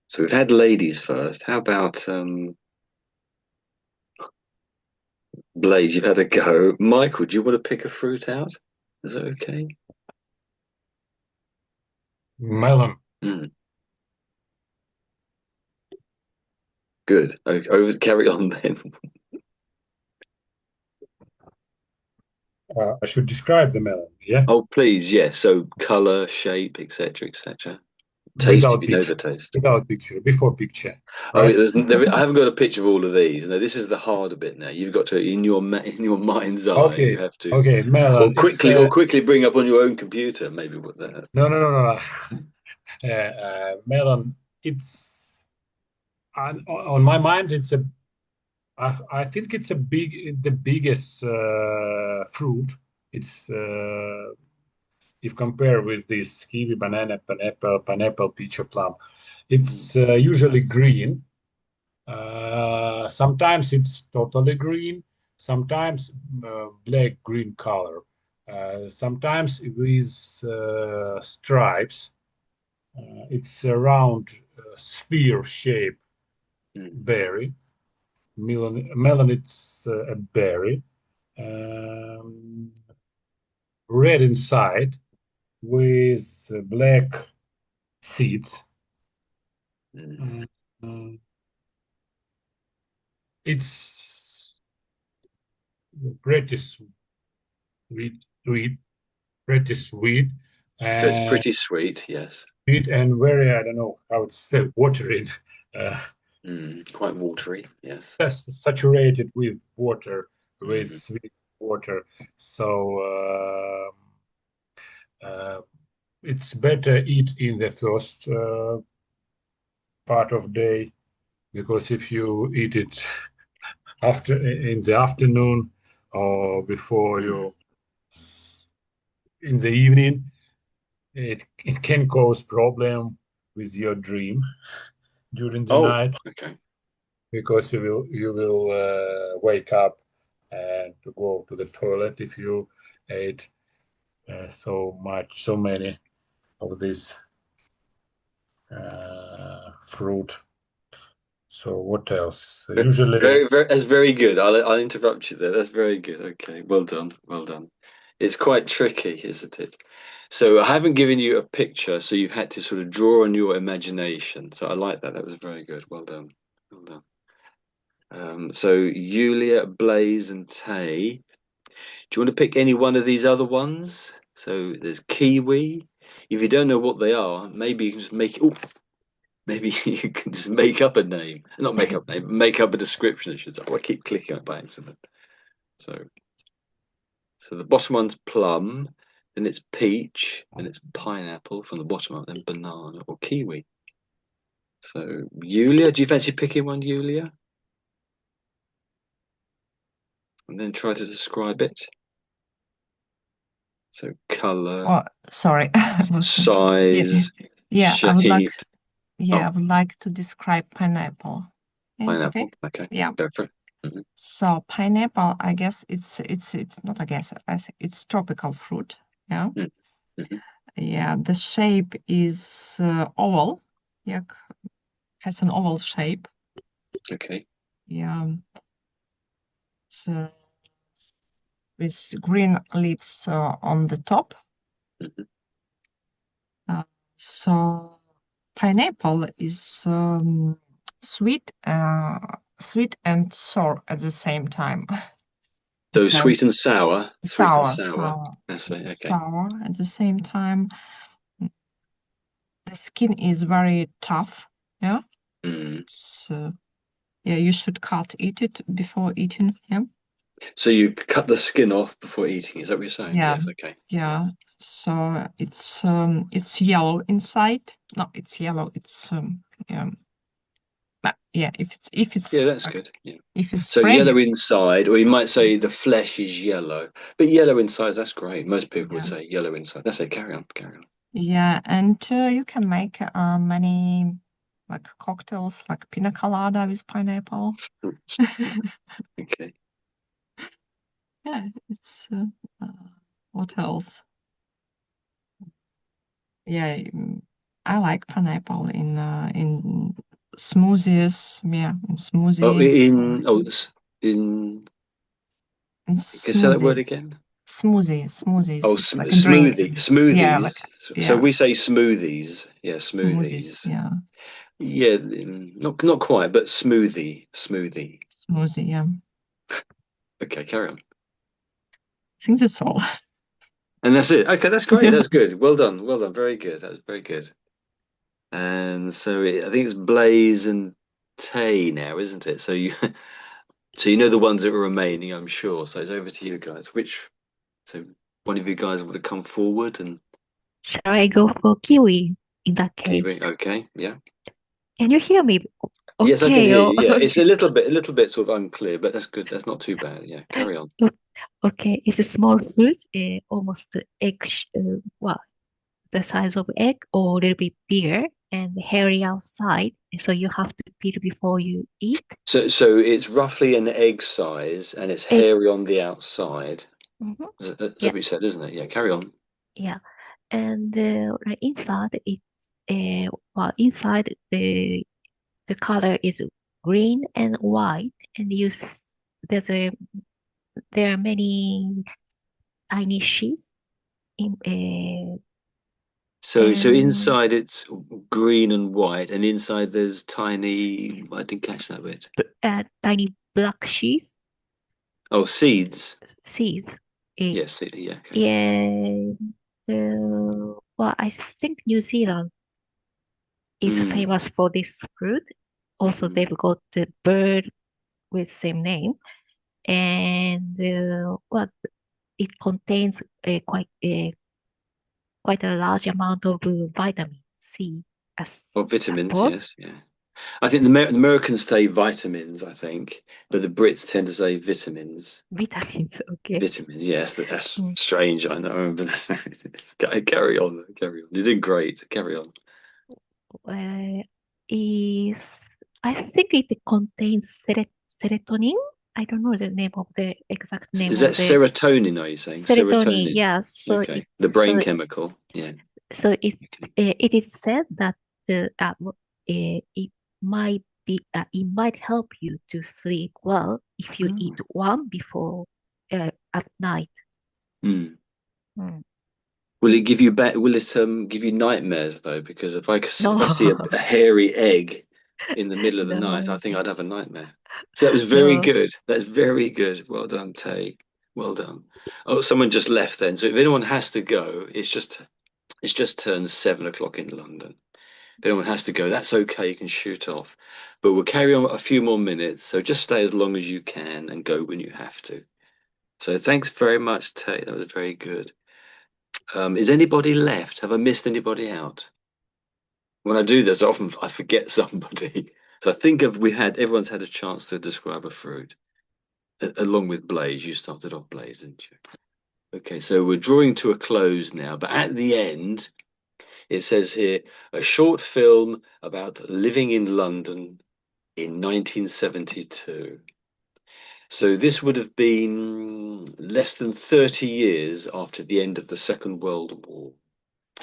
So we've had ladies first. How about Blaze? You've had a go. Michael, do you want to pick a fruit out? Is that okay? Melon. Good. Over. Carry on then. I should describe the melon, yeah? Oh, please, yes. So color, shape, etc., etc. Taste, Without if you know picture. the taste. Without picture, before picture. Oh, Right? I haven't got a picture of all of these. No, this is the harder bit now. You've got to in your mind's eye. Okay. You have to. Okay, melon. Or quickly bring up on your own computer. Maybe what that. No. Melon. It's on my mind. I think it's the biggest fruit. It's if compared with this kiwi, banana, pineapple, peach, or plum. It's usually green. Sometimes it's totally green. Sometimes black green color. Sometimes with stripes. It's a round sphere shape berry. Melon it's a berry. Red inside with black seeds. It's pretty sweet, So it's pretty sweet, yes. Sweet and very, I don't know how to say, watery. Quite watery, yes. Saturated with water, with sweet water. So it's better eat in the first part of day, because if you eat it in the afternoon or before you in the evening, it can cause problem with your dream during the night. Okay. Because you will wake up and to go to the toilet if you ate so many of this fruit. So what else? Usually, that's very good. I'll interrupt you there. That's very good. Okay, well done, well done. It's quite tricky, isn't it? So I haven't given you a picture, so you've had to sort of draw on your imagination. So I like that. That was very good. Well done, well done. So Julia, Blaze, and Tay. Do you want to pick any one of these other ones? So there's kiwi. If you don't know what they are, maybe you can just make it. Oh, maybe you can just make up a name. Not make up a name, make up a description, I should say. Oh, I keep clicking on it by accident. So the bottom one's plum, then it's peach, then it's pineapple from the bottom up, then banana or kiwi. So Julia, do you fancy picking one, Julia? And then try to describe it. So colour. Oh, sorry. Size. Yeah, shape. I would like to describe pineapple. Is it Pineapple. Okay. Yeah. Go for it. Mhm. So pineapple, I guess it's not, I guess, it's tropical fruit. Yeah. Mhm. Yeah. The shape is oval. Yeah. Has an oval shape. Okay. Yeah. It's, with green leaves on the top. Mhm. So pineapple is sweet, sweet and sour at the same time. So Depends. sweet and sour. Sweet and Sour, sour. sour, That's it. Okay. sour at the same time. The skin is very tough. Yeah. Mm. It's, yeah, you should eat it before eating. Yeah. So you cut the skin off before eating. Is that what you're saying? Yeah. Yes. Okay. Yeah. Yes. So it's yellow inside. No, it's yellow. It's yeah. But yeah, if it's Yeah, that's good. Yeah. if it's So fresh, yellow inside, or you might say the flesh is yellow, but yellow inside, that's great. Most people would yeah. say yellow inside. That's it. Carry on. Carry on. Yeah, and you can make many like cocktails, like pina colada with pineapple. Okay. Yeah, it's what else? Yeah, I like pineapple in smoothies. Yeah, in Oh, smoothie. in. In Can you say that word smoothies. again? Smoothies. Oh, It's like a drink. Yeah, smoothies. like So yeah, we say smoothies. Yeah, smoothies. smoothies. Yeah, Yeah, not quite, but smoothie. smoothie. Yeah, Okay, carry on. I think that's all. And that's it. Okay, that's great. That's good. Well done. Well done. Very good. That was very good. And so I think it's Blaze and Tay now, isn't it? So you so you know the ones that are remaining, I'm sure. So it's over to you guys. So one of you guys want to come forward and Shall I go for kiwi in that keep case? it? Okay, yeah. Can you hear me? Yes, I can Okay. hear you. Yeah, it's a little bit sort of unclear, but that's good. That's not too bad. Yeah, carry on. Okay. It's a small fruit, almost egg, well, the size of egg or a little bit bigger and hairy outside. So you have to peel before you eat. So it's roughly an egg size and it's Egg. hairy on the outside. Mhm. That's Yeah. what you said, isn't it? Yeah, carry on. Yeah. And right inside it's inside the color is green and white, and there's a there are many tiny sheets in So and inside it's green and white, and inside there's tiny. I didn't catch that bit. tiny black sheets Oh, seeds. seeds. Uh, Yes, yeah, okay. and well, I think New Zealand is Mm, famous for this fruit. Also, mm. they've got the bird with same name, and well, it contains quite a large amount of vitamin C, I Or vitamins, suppose. yes, yeah. I think the Americans say vitamins, I think, but the Brits tend to say vitamins. Vitamins, okay. Vitamins, yes, that's Mm. strange, I know, but carry on, carry on. You did great, carry on. Uh, is I think it contains serotonin. I don't know the name of the exact name Is that of the serotonin, are you saying? serotonin. Serotonin. Yeah, Okay. The brain chemical. Yeah. Okay. it is said that it might it might help you to sleep well if you eat Mm. one before at night. Mm. Mm. Will it give you will it give you nightmares though? Because No, if I see a hairy egg in the middle of the night, I no, think I'd have a nightmare. So that was very no. good. That's very good. Well done, Tay. Well done. Oh, someone just left then. So if anyone has to go, it's just turned 7 o'clock in London. If anyone has to go, that's okay. You can shoot off. But we'll carry on a few more minutes. So just stay as long as you can and go when you have to. So thanks very much, Tay. That was very good. Is anybody left? Have I missed anybody out? When I do this, often I forget somebody. So I think of everyone's had a chance to describe a fruit. Along with Blaze, you started off Blaze, didn't you? Okay, so we're drawing to a close now, but at the end, it says here a short film about living in London in 1972. So this would have been less than 30 years after the end of the Second World War.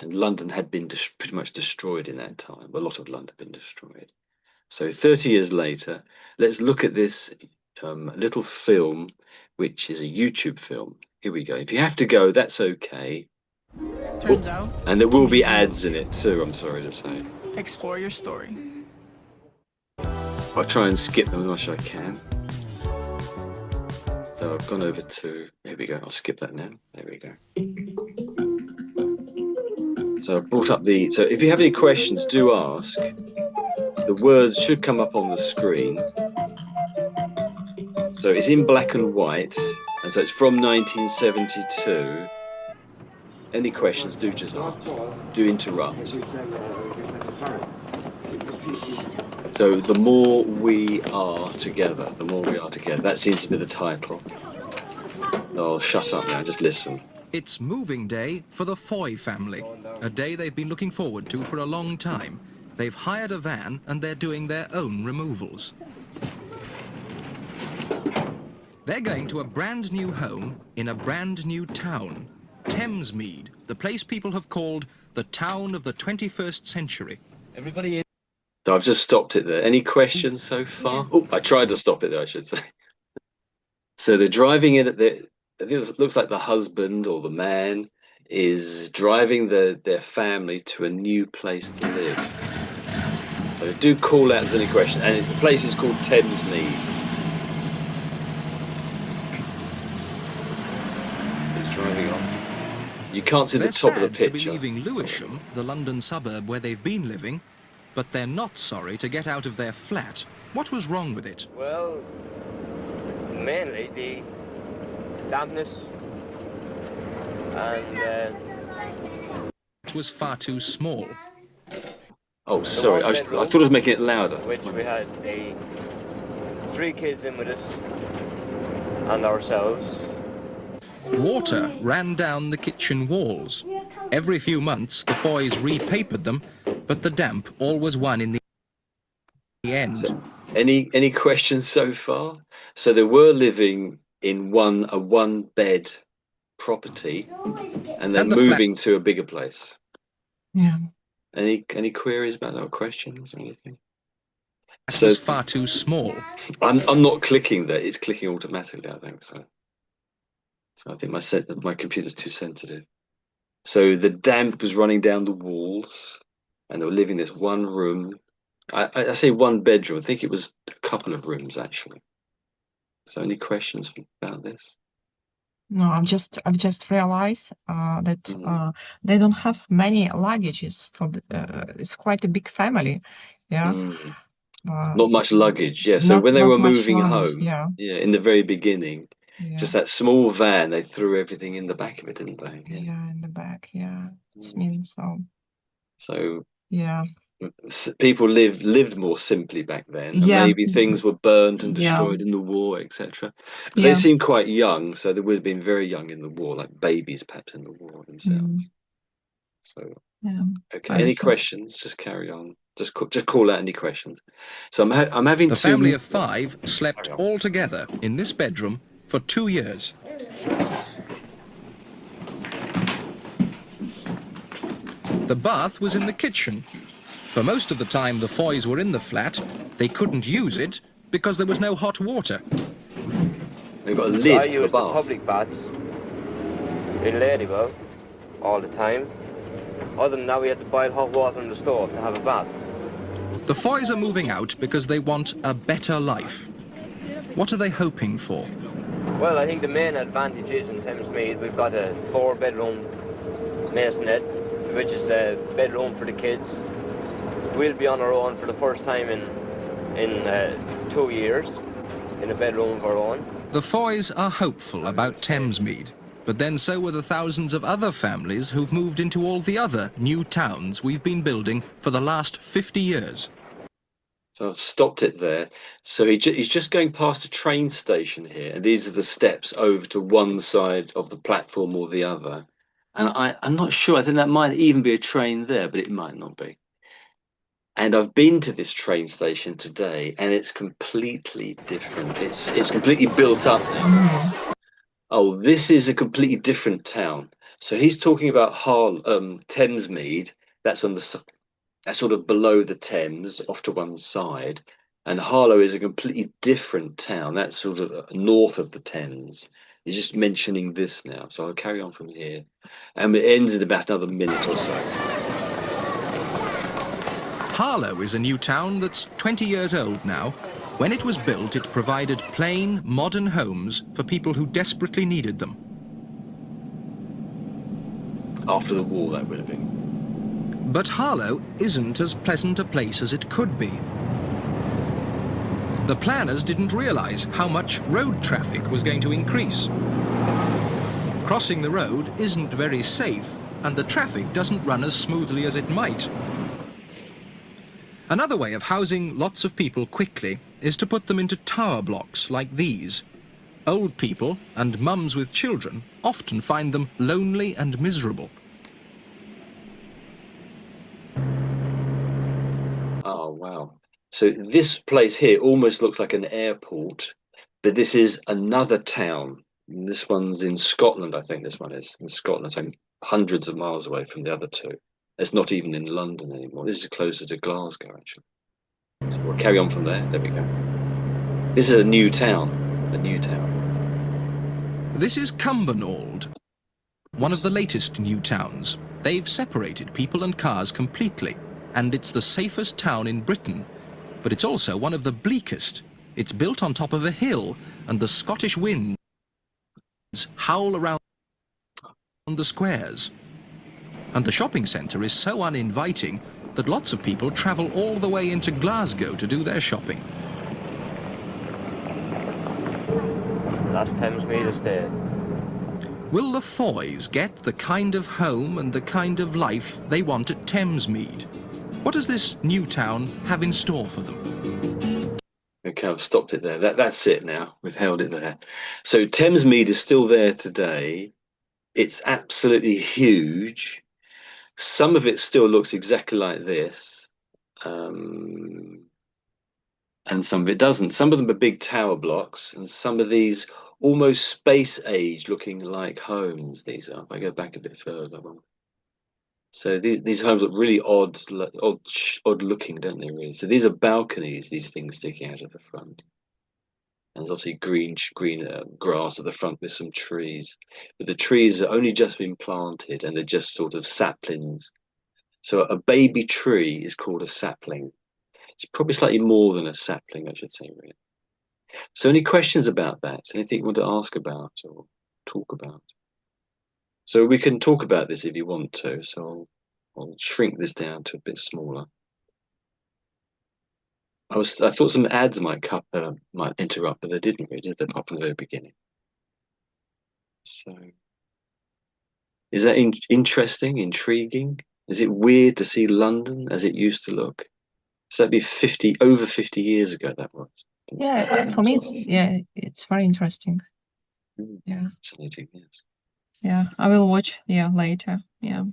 And London had been pretty much destroyed in that time. A lot of London had been destroyed. So 30 years later, let's look at this little film, which is a YouTube film. Here we go. If you have to go, that's okay. Turns out, And there will be community ads moves in here. it too, I'm sorry to say. Explore your story. I'll try and skip them as much as I can. So I've gone over to, here we go, I'll skip that now. There we go. So I've brought up so if you have any questions, do ask. The words should come up on the screen. So it's in black and white, and so it's from 1972. Any questions, do just ask. Do interrupt. So the more we are together, the more we are together. That seems to be the title. I'll shut up now, just listen. It's moving day for the Foy family, a day they've been looking forward to for a long time. They've hired a van and they're doing their own removals. They're going to a brand new home in a brand new town, Thamesmead, the place people have called the town of the 21st century. Everybody in. So I've just stopped it there. Any questions so far? Oh, I tried to stop it there, I should say. So they're driving in at it looks like the husband or the man is driving their family to a new place to live. So do call out if there's any question. And the place is called Thamesmead. He's driving off. You can't see the They're top of the sad to be picture. leaving Lewisham, the London suburb where they've been living, but they're not sorry to get out of their flat. What was wrong with it? Well, mainly the dampness and It was far too small. Oh, sorry. I thought I was making it louder. which we had 3 kids in with us and ourselves. Water ran down the kitchen walls. Every few months, the Foys repapered them, but the damp always won in the end. So, any questions so far? So they were living in a one-bed property, and they're And the moving to a bigger place. Yeah. Any queries about that, or questions or anything? It So was far too small. I'm not clicking that; it's clicking automatically. I think so. So I think my computer's too sensitive. So the damp was running down the walls, and they were living in this one room. I say one bedroom. I think it was a couple of rooms actually. So any questions about this? No, I've just realized that they don't have many luggages for it's quite a big family. Yeah. Not much luggage. Yeah. So when they were moving home, yeah, in the very beginning, yeah, just that small van, they threw everything in the back of it, didn't they? yeah, in the back. Yeah, it means so. So Yeah. people lived more simply back then, and Yeah. maybe things were burned and Yeah. destroyed in the war, etc. But Yeah. they seemed quite young, so they would have been very young in the war, like babies perhaps in the war themselves. So Yeah. okay, any questions? Just carry on. Just call out any questions. So I'm having The family of 5 slept all together in this bedroom for 2 years. The bath was in the kitchen. For most of the time the Foys were in the flat, they couldn't use it because there was no hot water. They've got a lid I for the use the bath. public baths in Ladywell all the time. Other than that, we had to boil hot water on the stove to have a bath. The Foys are moving out because they want a better life. What are they hoping for? Well, I think the main advantage is in Thamesmead we've got a 4-bedroom masonette, which is a bedroom for the kids. We'll be on our own for the first time in 2 years in a bedroom of our own. The Foys are hopeful about Thamesmead, but then so are the thousands of other families who've moved into all the other new towns we've been building for the last 50 years. So I've stopped it there. So he's just going past a train station here, and these are the steps over to one side of the platform or the other. And I'm not sure. I think that might even be a train there, but it might not be. And I've been to this train station today, and it's completely different. It's completely built up now. Oh, this is a completely different town. So he's talking about Thamesmead. That's on the that's sort of below the Thames, off to one side. And Harlow is a completely different town. That's sort of north of the Thames. He's just mentioning this now. So I'll carry on from here. And it ends in about another minute or so. Harlow is a new town that's 20 years old now. When it was built, it provided plain, modern homes for people who desperately needed them. After the war, that would have been. But Harlow isn't as pleasant a place as it could be. The planners didn't realise how much road traffic was going to increase. Crossing the road isn't very safe, and the traffic doesn't run as smoothly as it might. Another way of housing lots of people quickly is to put them into tower blocks like these. Old people and mums with children often find them lonely and miserable. Oh, wow. So this place here almost looks like an airport, but this is another town. This one's in Scotland, I think this one is. In Scotland, so hundreds of miles away from the other two. It's not even in London anymore. This is closer to Glasgow, actually. So we'll carry on from there. There we go. This is a new town. A new town. This is Cumbernauld, one of the latest new towns. They've separated people and cars completely, and it's the safest town in Britain. But it's also one of the bleakest. It's built on top of a hill, and the Scottish winds howl around the squares. And the shopping centre is so uninviting that lots of people travel all the way into Glasgow to do their shopping. Last Thamesmead is dead. Will the Foys get the kind of home and the kind of life they want at Thamesmead? What does this new town have in store for them? Okay, I've stopped it there. That's it now. We've held it there. So Thamesmead is still there today. It's absolutely huge. Some of it still looks exactly like this, and some of it doesn't. Some of them are big tower blocks, and some of these almost space age looking like homes. These are. If I go back a bit further. So these homes look really odd looking, don't they? Really. So these are balconies. These things sticking out of the front. And there's obviously green grass at the front with some trees, but the trees have only just been planted and they're just sort of saplings. So a baby tree is called a sapling. It's probably slightly more than a sapling, I should say, really. So any questions about that? Anything you want to ask about or talk about? So we can talk about this if you want to. So I'll shrink this down to a bit smaller. I thought some ads might interrupt, but they didn't really, did they? Apart from the very beginning. So, is that interesting, intriguing? Is it weird to see London as it used to look? So that'd be over 50 years ago. That was. Yeah, for me, it's very interesting. Yeah, fascinating. Yes. Yeah, I will watch. Yeah, later. Yeah.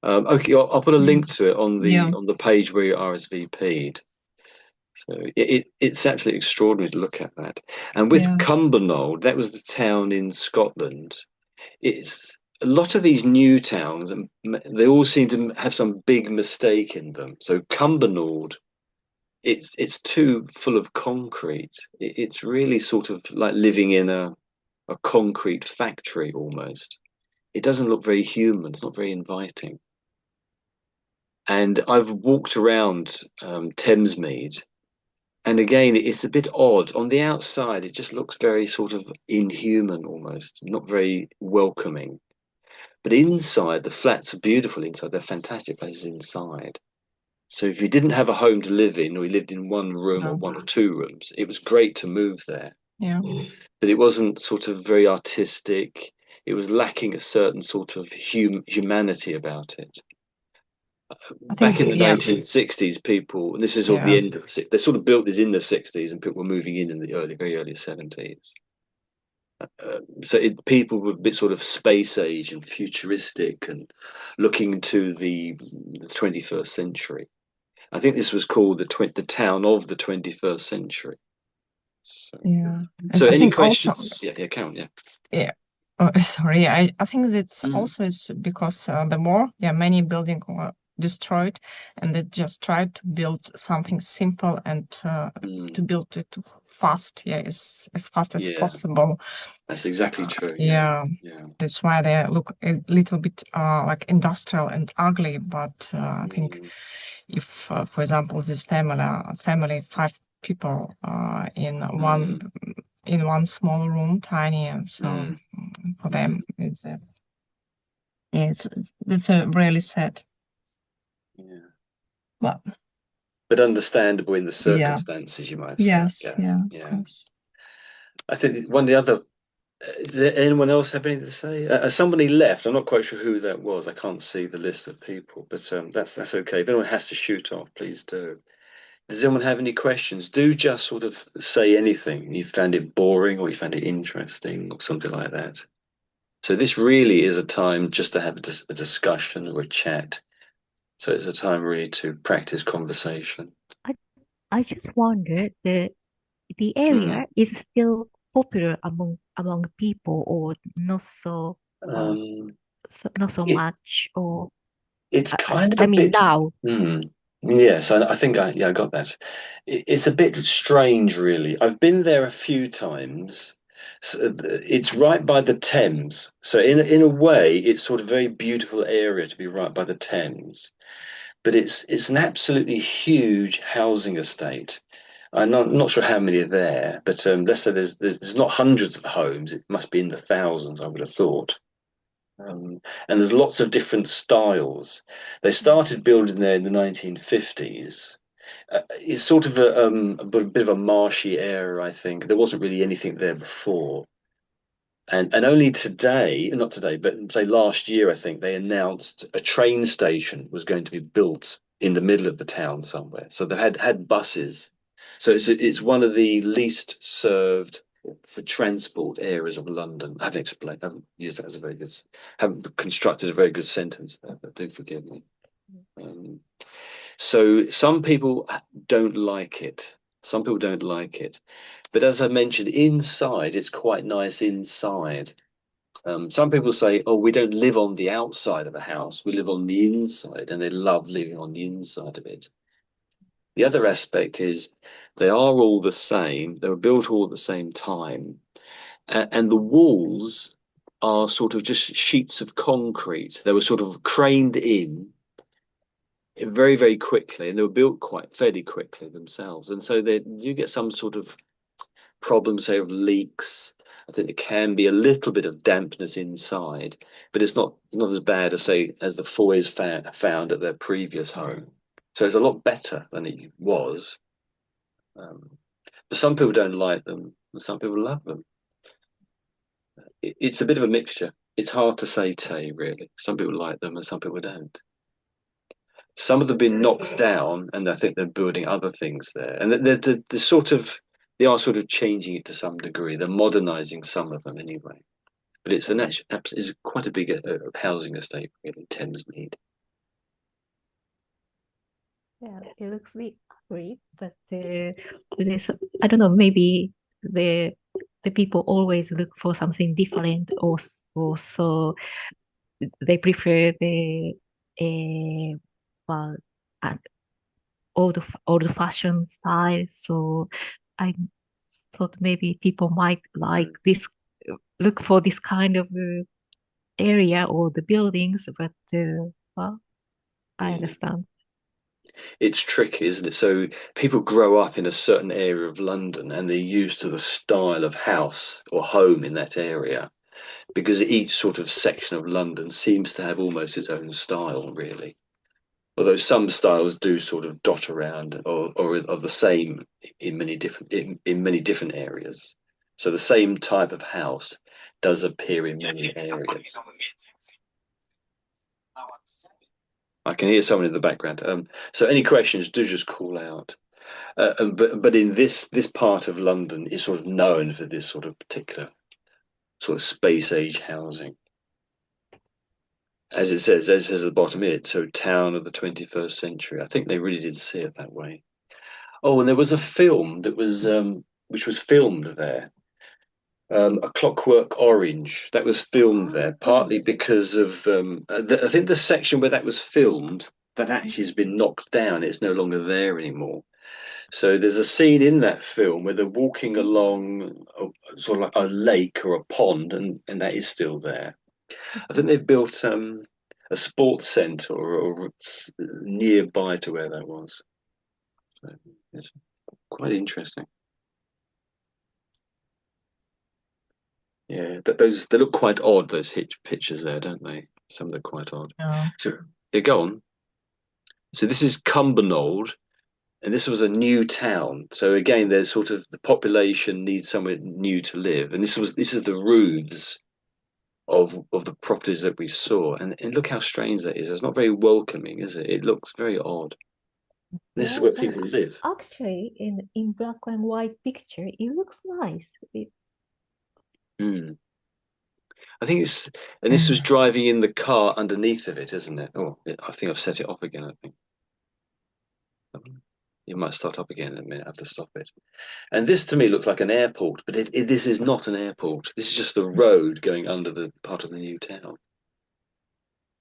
Okay, I'll put a link to it on the page where you RSVP'd. So it's absolutely extraordinary to look at that. And with Cumbernauld, that was the town in Scotland. It's a lot of these new towns, and they all seem to have some big mistake in them. So Cumbernauld, it's too full of concrete. It's really sort of like living in a concrete factory almost. It doesn't look very human. It's not very inviting. And I've walked around Thamesmead. And again, it's a bit odd. On the outside, it just looks very sort of inhuman almost, not very welcoming. But inside, the flats are beautiful inside. They're fantastic places inside. So if you didn't have a home to live in, or you lived in one room or one or two rooms, it was great to move there. Yeah. But it wasn't sort of very artistic. It was lacking a certain sort of humanity about it. Back in the 1960s, people, and this is all the end of they sort of built this in the 60s, and people were moving in the very early 70s. So people were a bit sort of space age and futuristic and looking to the 21st century. I think this was called the town of the 21st century. So, Yeah. so And I any think questions? also, Yeah, Count, yeah. yeah. Sorry, I think that's also is because the war, many buildings were destroyed, and they just tried to build something simple and to build it fast, as fast as possible. That's exactly true. Yeah. That's why they look a little bit like industrial and ugly. But I think if, for example, this family 5 people in one small room, tiny, so for them it's that's a really sad. Well, but understandable in the circumstances, you might say. Of course. I think one of the other. Does anyone else have anything to say? Somebody left. I'm not quite sure who that was. I can't see the list of people, but that's okay. If anyone has to shoot off, please do. Does anyone have any questions? Do just sort of say anything. You found it boring, or you found it interesting, or something like that. So this really is a time just to have a discussion or a chat. So it's a time really to practice conversation. I just wonder the area is still popular among people or not so not so much, or it's kind of I a mean bit now. Yes, I think I got that. It's a bit strange, really. I've been there a few times. It's right by the Thames, so in a way, it's sort of a very beautiful area to be right by the Thames. But it's an absolutely huge housing estate. I'm not sure how many are there, but let's say there's not hundreds of homes. It must be in the thousands, I would have thought. And there's lots of different styles. They started building there in the 1950s. It's sort of a bit of a marshy area, I think. There wasn't really anything there before. And only today, not today, but say last year, I think they announced a train station was going to be built in the middle of the town somewhere. So they had buses. So it's one of the least served for transport areas of London. I haven't used that as a very good, haven't constructed a very good sentence there, but do forgive me. So some people don't like it. Some people don't like it. But as I mentioned, inside, it's quite nice inside. Some people say, oh, we don't live on the outside of a house, we live on the inside, and they love living on the inside of it. The other aspect is they are all the same, they were built all at the same time, and the walls are sort of just sheets of concrete. They were sort of craned in very, very quickly, and they were built quite fairly quickly themselves. And so you get some sort of problems, say, of leaks. I think there can be a little bit of dampness inside, but it's not as bad as the foyers found at their previous home. So it's a lot better than it was. But some people don't like them, and some people love them. It's a bit of a mixture. It's hard to say, Tay, really. Some people like them, and some people don't. Some of them have been knocked down, and I think they're building other things there. And they are sort of changing it to some degree. They're modernizing some of them anyway. But it's quite a big housing estate, really, Thamesmead. Yeah, it looks big, great, but I don't know, maybe the people always look for something different, or so they prefer the well, uh, old fashion style. So I thought maybe people might like this, look for this kind of area or the buildings, but well, I understand. It's tricky, isn't it? So people grow up in a certain area of London and they're used to the style of house or home in that area, because each sort of section of London seems to have almost its own style, really. Although some styles do sort of dot around or are the same in many different areas. So the same type of house does appear in many areas. I can hear someone in the background. So any questions, do just call out. But in this part of London is sort of known for this sort of particular sort of space age housing. as it says at the bottom here, so town of the 21st century. I think they really did see it that way. Oh, and there was a film that was which was filmed there. A Clockwork Orange that was filmed there, partly because of I think the section where that was filmed that actually has been knocked down. It's no longer there anymore. So there's a scene in that film where they're walking along sort of like a lake or a pond, and that is still there. I think they've built a sports centre or nearby to where that was. So it's quite interesting. Yeah, those they look quite odd. Those pictures there, don't they? Some of them are quite odd. Yeah. So yeah, go on. So this is Cumbernauld, and this was a new town. So again, there's sort of the population needs somewhere new to live, and this is the roofs of the properties that we saw, and look how strange that is. It's not very welcoming, is it? It looks very odd. This is where people live. Actually, in black and white picture, it looks nice. Mm. I think it's, and this was driving in the car underneath of it, isn't it? Oh, I think I've set it off again. I think you might start up again in a minute. I have to stop it. And this to me looks like an airport, but this is not an airport. This is just the road going under the part of the new town.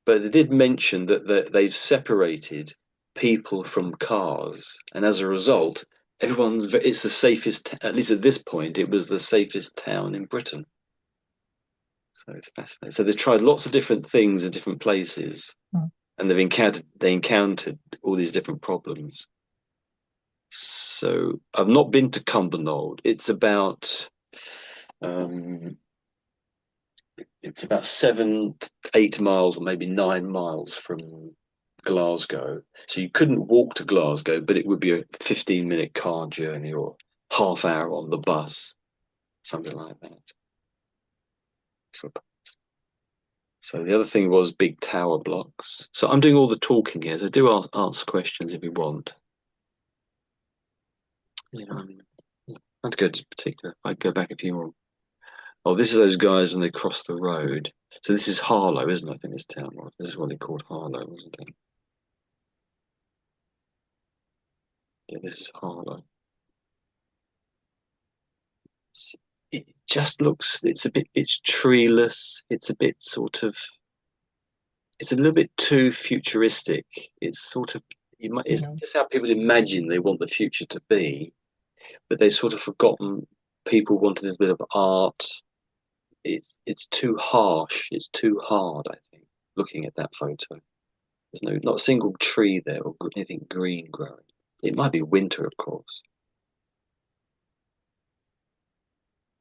But they did mention that they've separated people from cars, and as a result, it's the safest. At least at this point, it was the safest town in Britain. So it's fascinating. So they've tried lots of different things in different places, and they encountered all these different problems. So I've not been to Cumbernauld. It's about 7 to 8 miles, or maybe 9 miles from Glasgow. So you couldn't walk to Glasgow, but it would be a 15-minute car journey or half hour on the bus, something like that. So the other thing was big tower blocks. So I'm doing all the talking here. So do ask questions if you want. Yeah, I'd go to particular. I'd go back a few more. Oh, this is those guys when they cross the road. So this is Harlow, isn't it? I think this town was. This is what they called Harlow, wasn't it? Yeah, this is Harlow. It just looks. It's treeless. It's a bit sort of. It's a little bit too futuristic. It's sort of. It's just how people imagine they want the future to be, but they've sort of forgotten. People wanted a bit of art. It's too harsh. It's too hard. I think looking at that photo, there's not a single tree there or anything green growing. It might be winter, of course.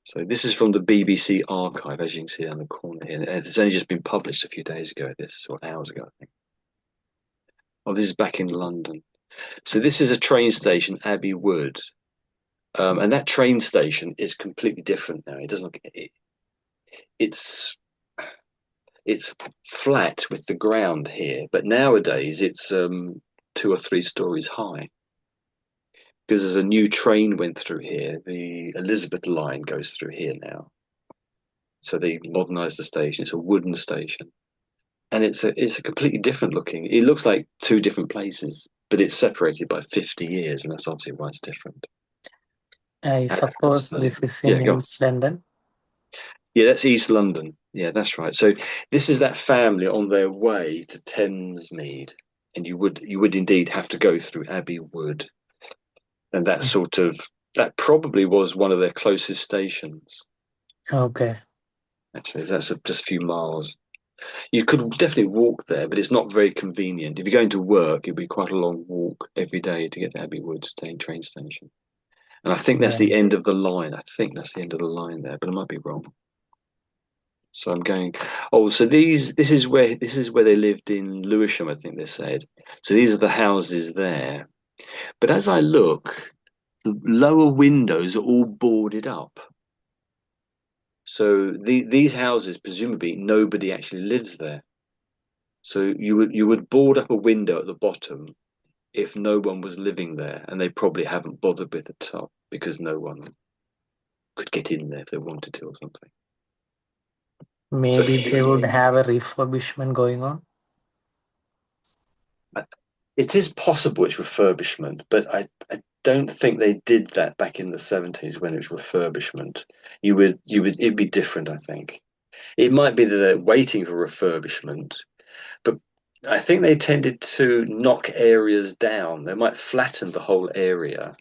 So this is from the BBC archive, as you can see down the corner here. It's only just been published a few days ago. Or hours ago, I think. Oh, this is back in London. So this is a train station, Abbey Wood, and that train station is completely different now. It doesn't look. It's flat with the ground here, but nowadays it's 2 or 3 stories high. Because there's a new train went through here. The Elizabeth line goes through here now. So they modernised the station. It's a wooden station, and it's a completely different looking. It looks like 2 different places, but it's separated by 50 years, and that's obviously why it's different. I suppose this is Yeah, in East London. Yeah, that's East London. Yeah, that's right. So this is that family on their way to Thamesmead, and you would indeed have to go through Abbey Wood, and that probably was one of their closest stations. Okay. Actually, that's just a few miles. You could definitely walk there, but it's not very convenient. If you're going to work, it'd be quite a long walk every day to get to Abbey Wood train station. And I think that's the end of the line. I think that's the end of the line there, but I might be wrong. So I'm going. Oh, so this is where they lived in Lewisham, I think they said. So these are the houses there. But as I look, the lower windows are all boarded up. So these houses, presumably, nobody actually lives there. So you would board up a window at the bottom if no one was living there, and they probably haven't bothered with the top because no one could get in there if they wanted to or something. Maybe they would have a refurbishment going on. It is possible it's refurbishment, but I don't think they did that back in the 70s when it was refurbishment. It'd be different, I think. It might be that they're waiting for refurbishment, but I think they tended to knock areas down. They might flatten the whole area,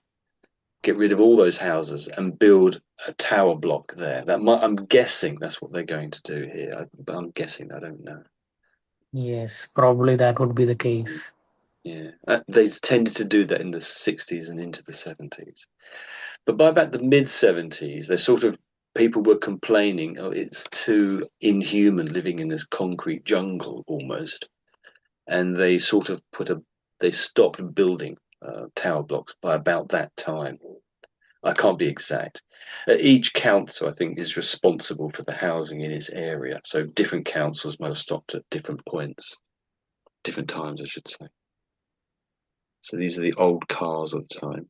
get rid of all those houses, and build a tower block there. I'm guessing that's what they're going to do here. But I'm guessing, I don't know. Yes, probably that would be the case. Yeah, they tended to do that in the 60s and into the 70s. But by about the mid 70s, people were complaining, oh, it's too inhuman living in this concrete jungle almost. And they they stopped building tower blocks by about that time. I can't be exact. Each council, I think, is responsible for the housing in its area. So different councils might have stopped at different points, different times, I should say. So these are the old cars of the time.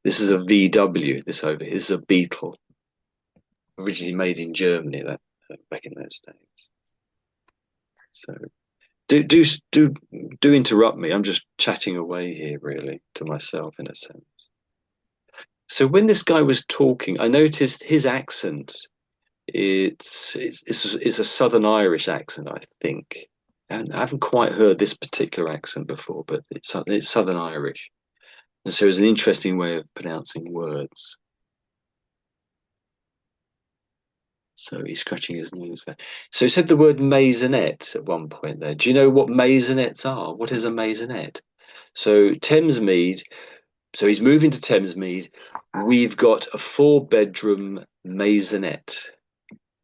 This is a VW. This over here is a Beetle, originally made in Germany. Back in those days. So do interrupt me. I'm just chatting away here, really, to myself in a sense. So when this guy was talking, I noticed his accent. It's a Southern Irish accent, I think. And I haven't quite heard this particular accent before, but it's Southern Irish. And so it's an interesting way of pronouncing words. So he's scratching his nose there. So he said the word maisonette at one point there. Do you know what maisonettes are? What is a maisonette? So Thamesmead, so he's moving to Thamesmead. We've got a 4-bedroom maisonette.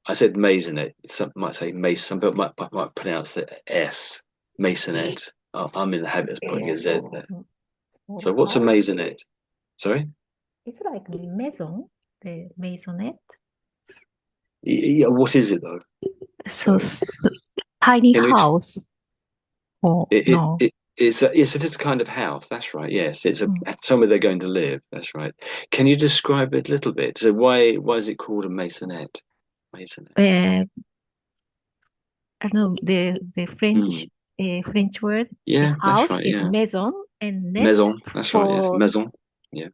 I said maisonette. Some might say mason, but might pronounce it S. Masonette. I'm in the habit of putting a Z there. So what's a maisonette? Sorry? It's like maison, the maisonette. Yeah, what is it though? So tiny Can you house. Or no. It's a kind of house. That's right. Yes, it's somewhere they're going to live. That's right. Can you describe it a little bit? So why is it called a maisonette? Maisonette. I don't know the French word. Yeah, the house that's right. is Yeah, maison and net maison. That's right. Yes, for maison. Yeah,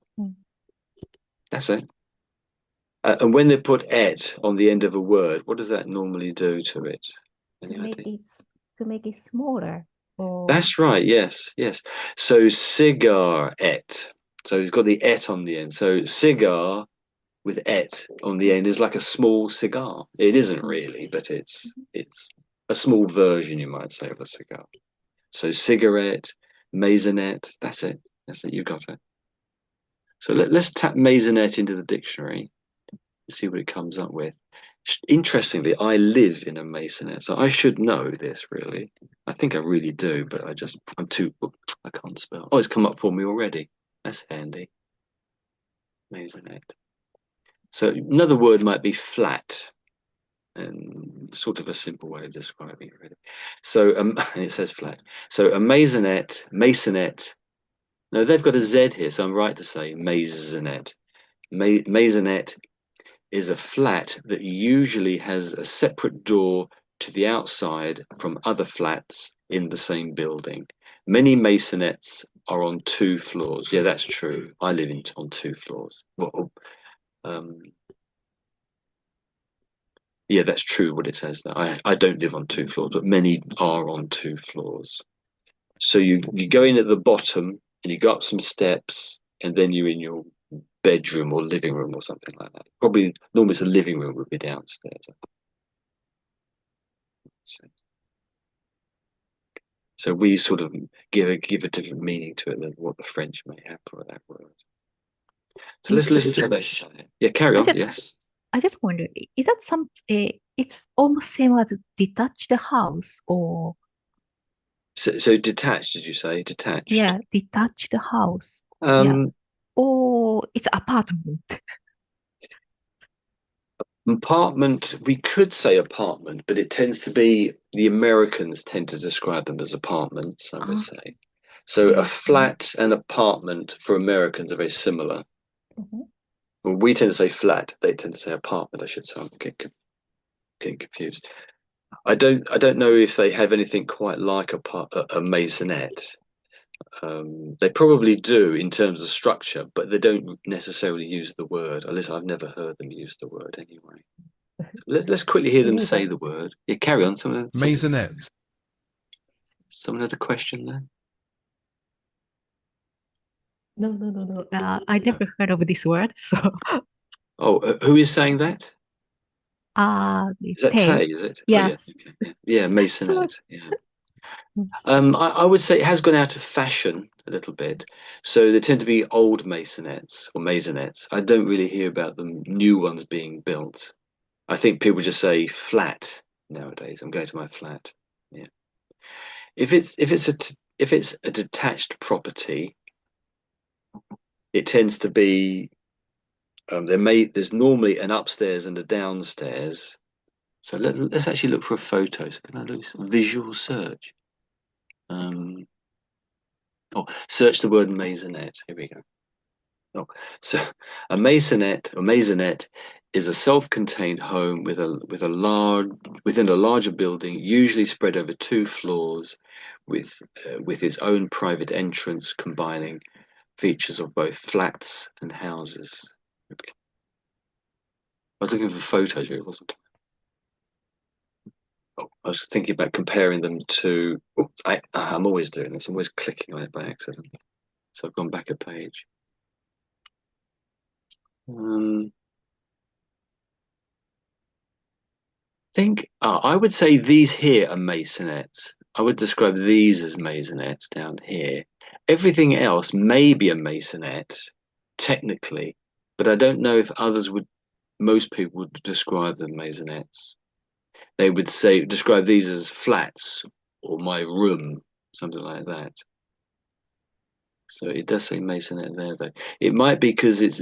that's it. And when they put "et" on the end of a word, what does that normally do to it? Any idea? to make it smaller. Or That's right. Yes, yes. So cigarette. So it's got the "et" on the end. So cigar with "et" on the end is like a small cigar. It isn't really, but it's a small version, you might say, of a cigar. So cigarette, maisonette. That's it. That's it. You got it. So let's tap maisonette into the dictionary. See what it comes up with. Interestingly, I live in a maisonette, so I should know this really. I think I really do, but I can't spell. Oh, it's come up for me already. That's handy. Maisonette. So another word might be flat, and sort of a simple way of describing it really. So and it says flat. So a masonette. No, they've got a Z here, so I'm right to say maisonette. Maisonette is a flat that usually has a separate door to the outside from other flats in the same building. Many maisonettes are on 2 floors. Yeah, that's true. I live on 2 floors. Well, yeah, that's true what it says there. I don't live on 2 floors, but many are on 2 floors. So you go in at the bottom and you go up some steps and then you're in your bedroom or living room or something like that. Probably normally the living room would be downstairs. So we sort of give a different meaning to it than what the French may have for that word. So let's listen to this. Yeah, carry on. Yes. I just wonder, is that it's almost same as detached house or So detached, did you say? Detached? yeah, detached house. Yeah. Or it's apartment. Apartment, we could say apartment, but it tends to be the Americans tend to describe them as apartments, I would say. So a flat and apartment for Americans are very similar. Well, we tend to say flat, they tend to say apartment, I should say. Okay, good. getting confused. I don't know if they have anything quite like a maisonette. They probably do in terms of structure, but they don't necessarily use the word. At least I've never heard them use the word anyway. Let's quickly hear them say the word. Yeah, carry on. Maisonette. Someone had a question there? No. I never heard of this word. So, Oh, who is saying that? Is that Tay. Tay, is it? Yes. Oh, yeah. Okay. Yeah, maisonette. Yeah. I would say it has gone out of fashion a little bit. So there tend to be old maisonettes or maisonettes. I don't really hear about the new ones being built. I think people just say flat nowadays. I'm going to my flat. Yeah. If it's a detached property, it tends to be there's normally an upstairs and a downstairs. So let's actually look for a photo. So can I do some visual search? Search the word maisonette. Here we go. So a maisonette is a self-contained home within a larger building, usually spread over 2 floors, with its own private entrance, combining features of both flats and houses. I was looking for photos here, wasn't I? I was thinking about comparing them to. I'm always doing this. I'm always clicking on it by accident. So I've gone back a page. I would say these here are maisonettes. I would describe these as maisonettes down here. Everything else may be a maisonette, technically, but I don't know if most people would describe them maisonettes. They would describe these as flats or my room, something like that. So it does say maisonette there, though. It might be because it's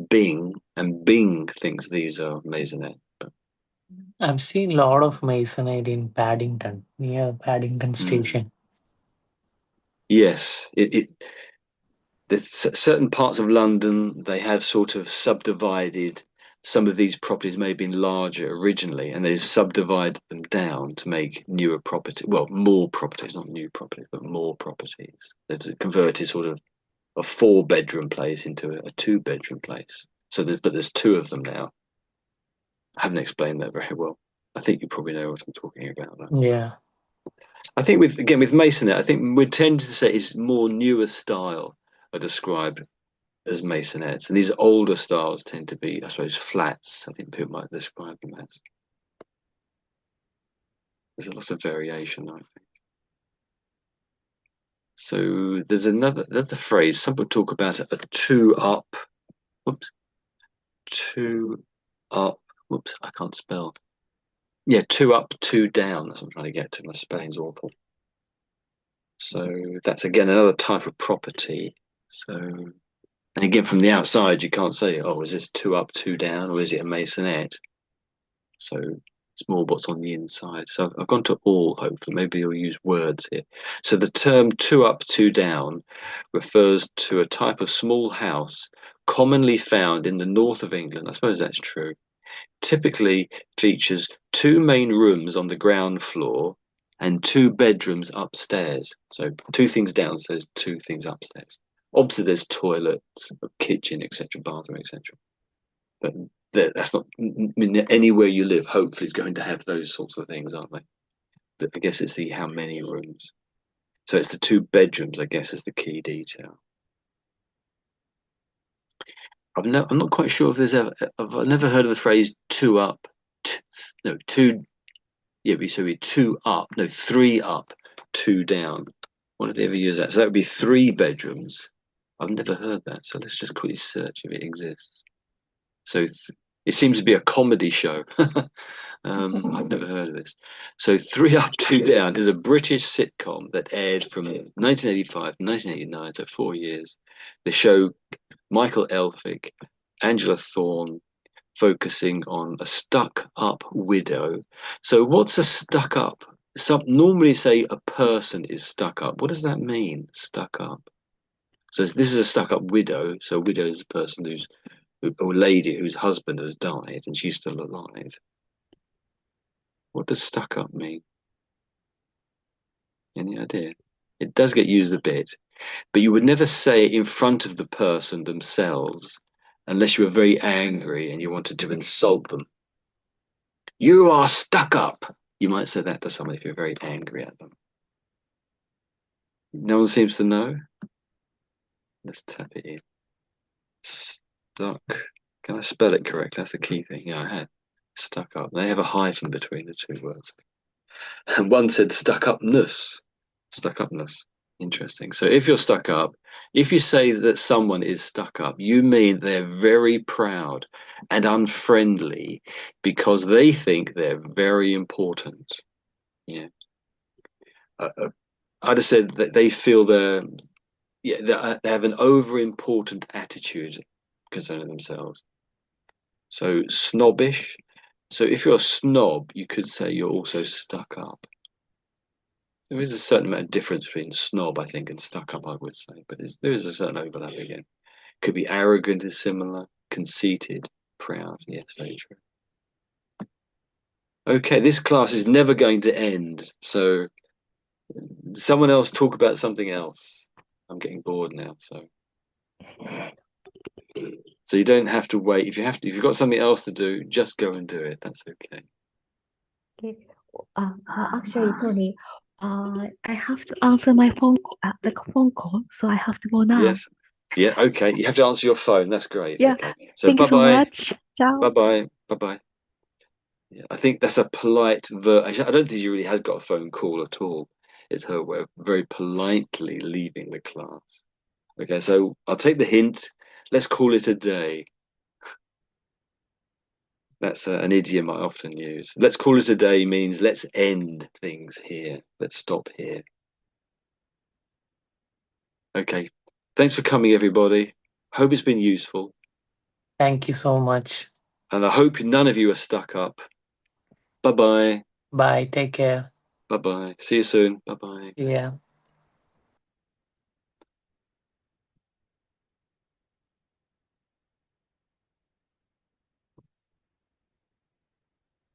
Bing, and Bing thinks these are maisonette. I've seen a lot of masonite in Paddington, near Paddington Station. Yes, certain parts of London, they have sort of subdivided. Some of these properties may have been larger originally, and they've subdivided them down to make newer property. Well, more properties, not new properties, but more properties. They've converted sort of a 4-bedroom place into a 2-bedroom place. But there's 2 of them now. I haven't explained that very well. I think you probably know what I'm talking about. Yeah. I think with masonette, I think we tend to say it's more newer style are described as masonettes, and these older styles tend to be, I suppose, flats. I think people might describe them as. There's a lot of variation, I think. So there's another phrase. Some people talk about a 2 up. Whoops. 2 up. Whoops, I can't spell. Yeah, 2 up, 2 down. That's what I'm trying to get to. My spelling's awful. So that's again another type of property. So, and again, from the outside, you can't say, oh, is this 2 up, 2 down, or is it a masonette? So it's more what's on the inside. So I've gone to all, hopefully. Maybe you'll use words here. So the term 2 up, 2 down refers to a type of small house commonly found in the north of England. I suppose that's true. Typically features 2 main rooms on the ground floor and 2 bedrooms upstairs. So 2 things downstairs, 2 things upstairs. Obviously, there's toilets, kitchen, etc., bathroom, etc. But that's not anywhere you live. Hopefully, is going to have those sorts of things, aren't they? But I guess it's the how many rooms. So it's the 2 bedrooms, I guess, is the key detail. I'm not quite sure if I've never heard of the phrase 2 up. 2. Yeah, so it'd be 2 up. No, 3 up, 2 down. When did they ever use that? So that would be 3 bedrooms. I've never heard that. So let's just quickly search if it exists. So it seems to be a comedy show. I've never heard of this. So 3 Up, 2 Down is a British sitcom that aired from 1985 to 1989, so 4 years. The show Michael Elphick, Angela Thorne, focusing on a stuck-up widow. So what's a stuck-up? Some normally say a person is stuck up. What does that mean, stuck up? So this is a stuck-up widow. So a widow is a person or lady whose husband has died and she's still alive. What does stuck up mean? Any idea? It does get used a bit, but you would never say it in front of the person themselves unless you were very angry and you wanted to insult them. You are stuck up. You might say that to someone if you're very angry at them. No one seems to know. Let's tap it in. Stuck. Can I spell it correctly? That's the key thing. Yeah, I had. Stuck up. They have a hyphen between the two words. And one said stuck upness. Stuck upness. Interesting. So if you're stuck up, if you say that someone is stuck up, you mean they're very proud and unfriendly because they think they're very important. Yeah. I'd have said that they feel they have an over-important attitude concerning themselves. So snobbish. So if you're a snob, you could say you're also stuck up. There is a certain amount of difference between snob, I think, and stuck up, I would say, but there is a certain overlap again. Could be arrogant is similar, conceited, proud. Yes, very true. Okay, this class is never going to end, so someone else talk about something else. I'm getting bored now, so you don't have to wait. If you've got something else to do, just go and do it. That's okay. Okay. Actually, sorry. I have to answer my phone call, so I have to go now. Yes. Yeah, okay. You have to answer your phone. That's great. Yeah. Okay. So Thank you so bye-bye. much. Ciao. Bye-bye. Bye-bye. Yeah, I think that's a polite actually, I don't think she really has got a phone call at all. It's her way of very politely leaving the class. Okay, so I'll take the hint. Let's call it a day. That's an idiom I often use. Let's call it a day means let's end things here. Let's stop here. Okay. Thanks for coming, everybody. Hope it's been useful. Thank you so much. And I hope none of you are stuck up. Bye-bye. Bye. Take care. Bye-bye. See you soon. Bye-bye. Yeah.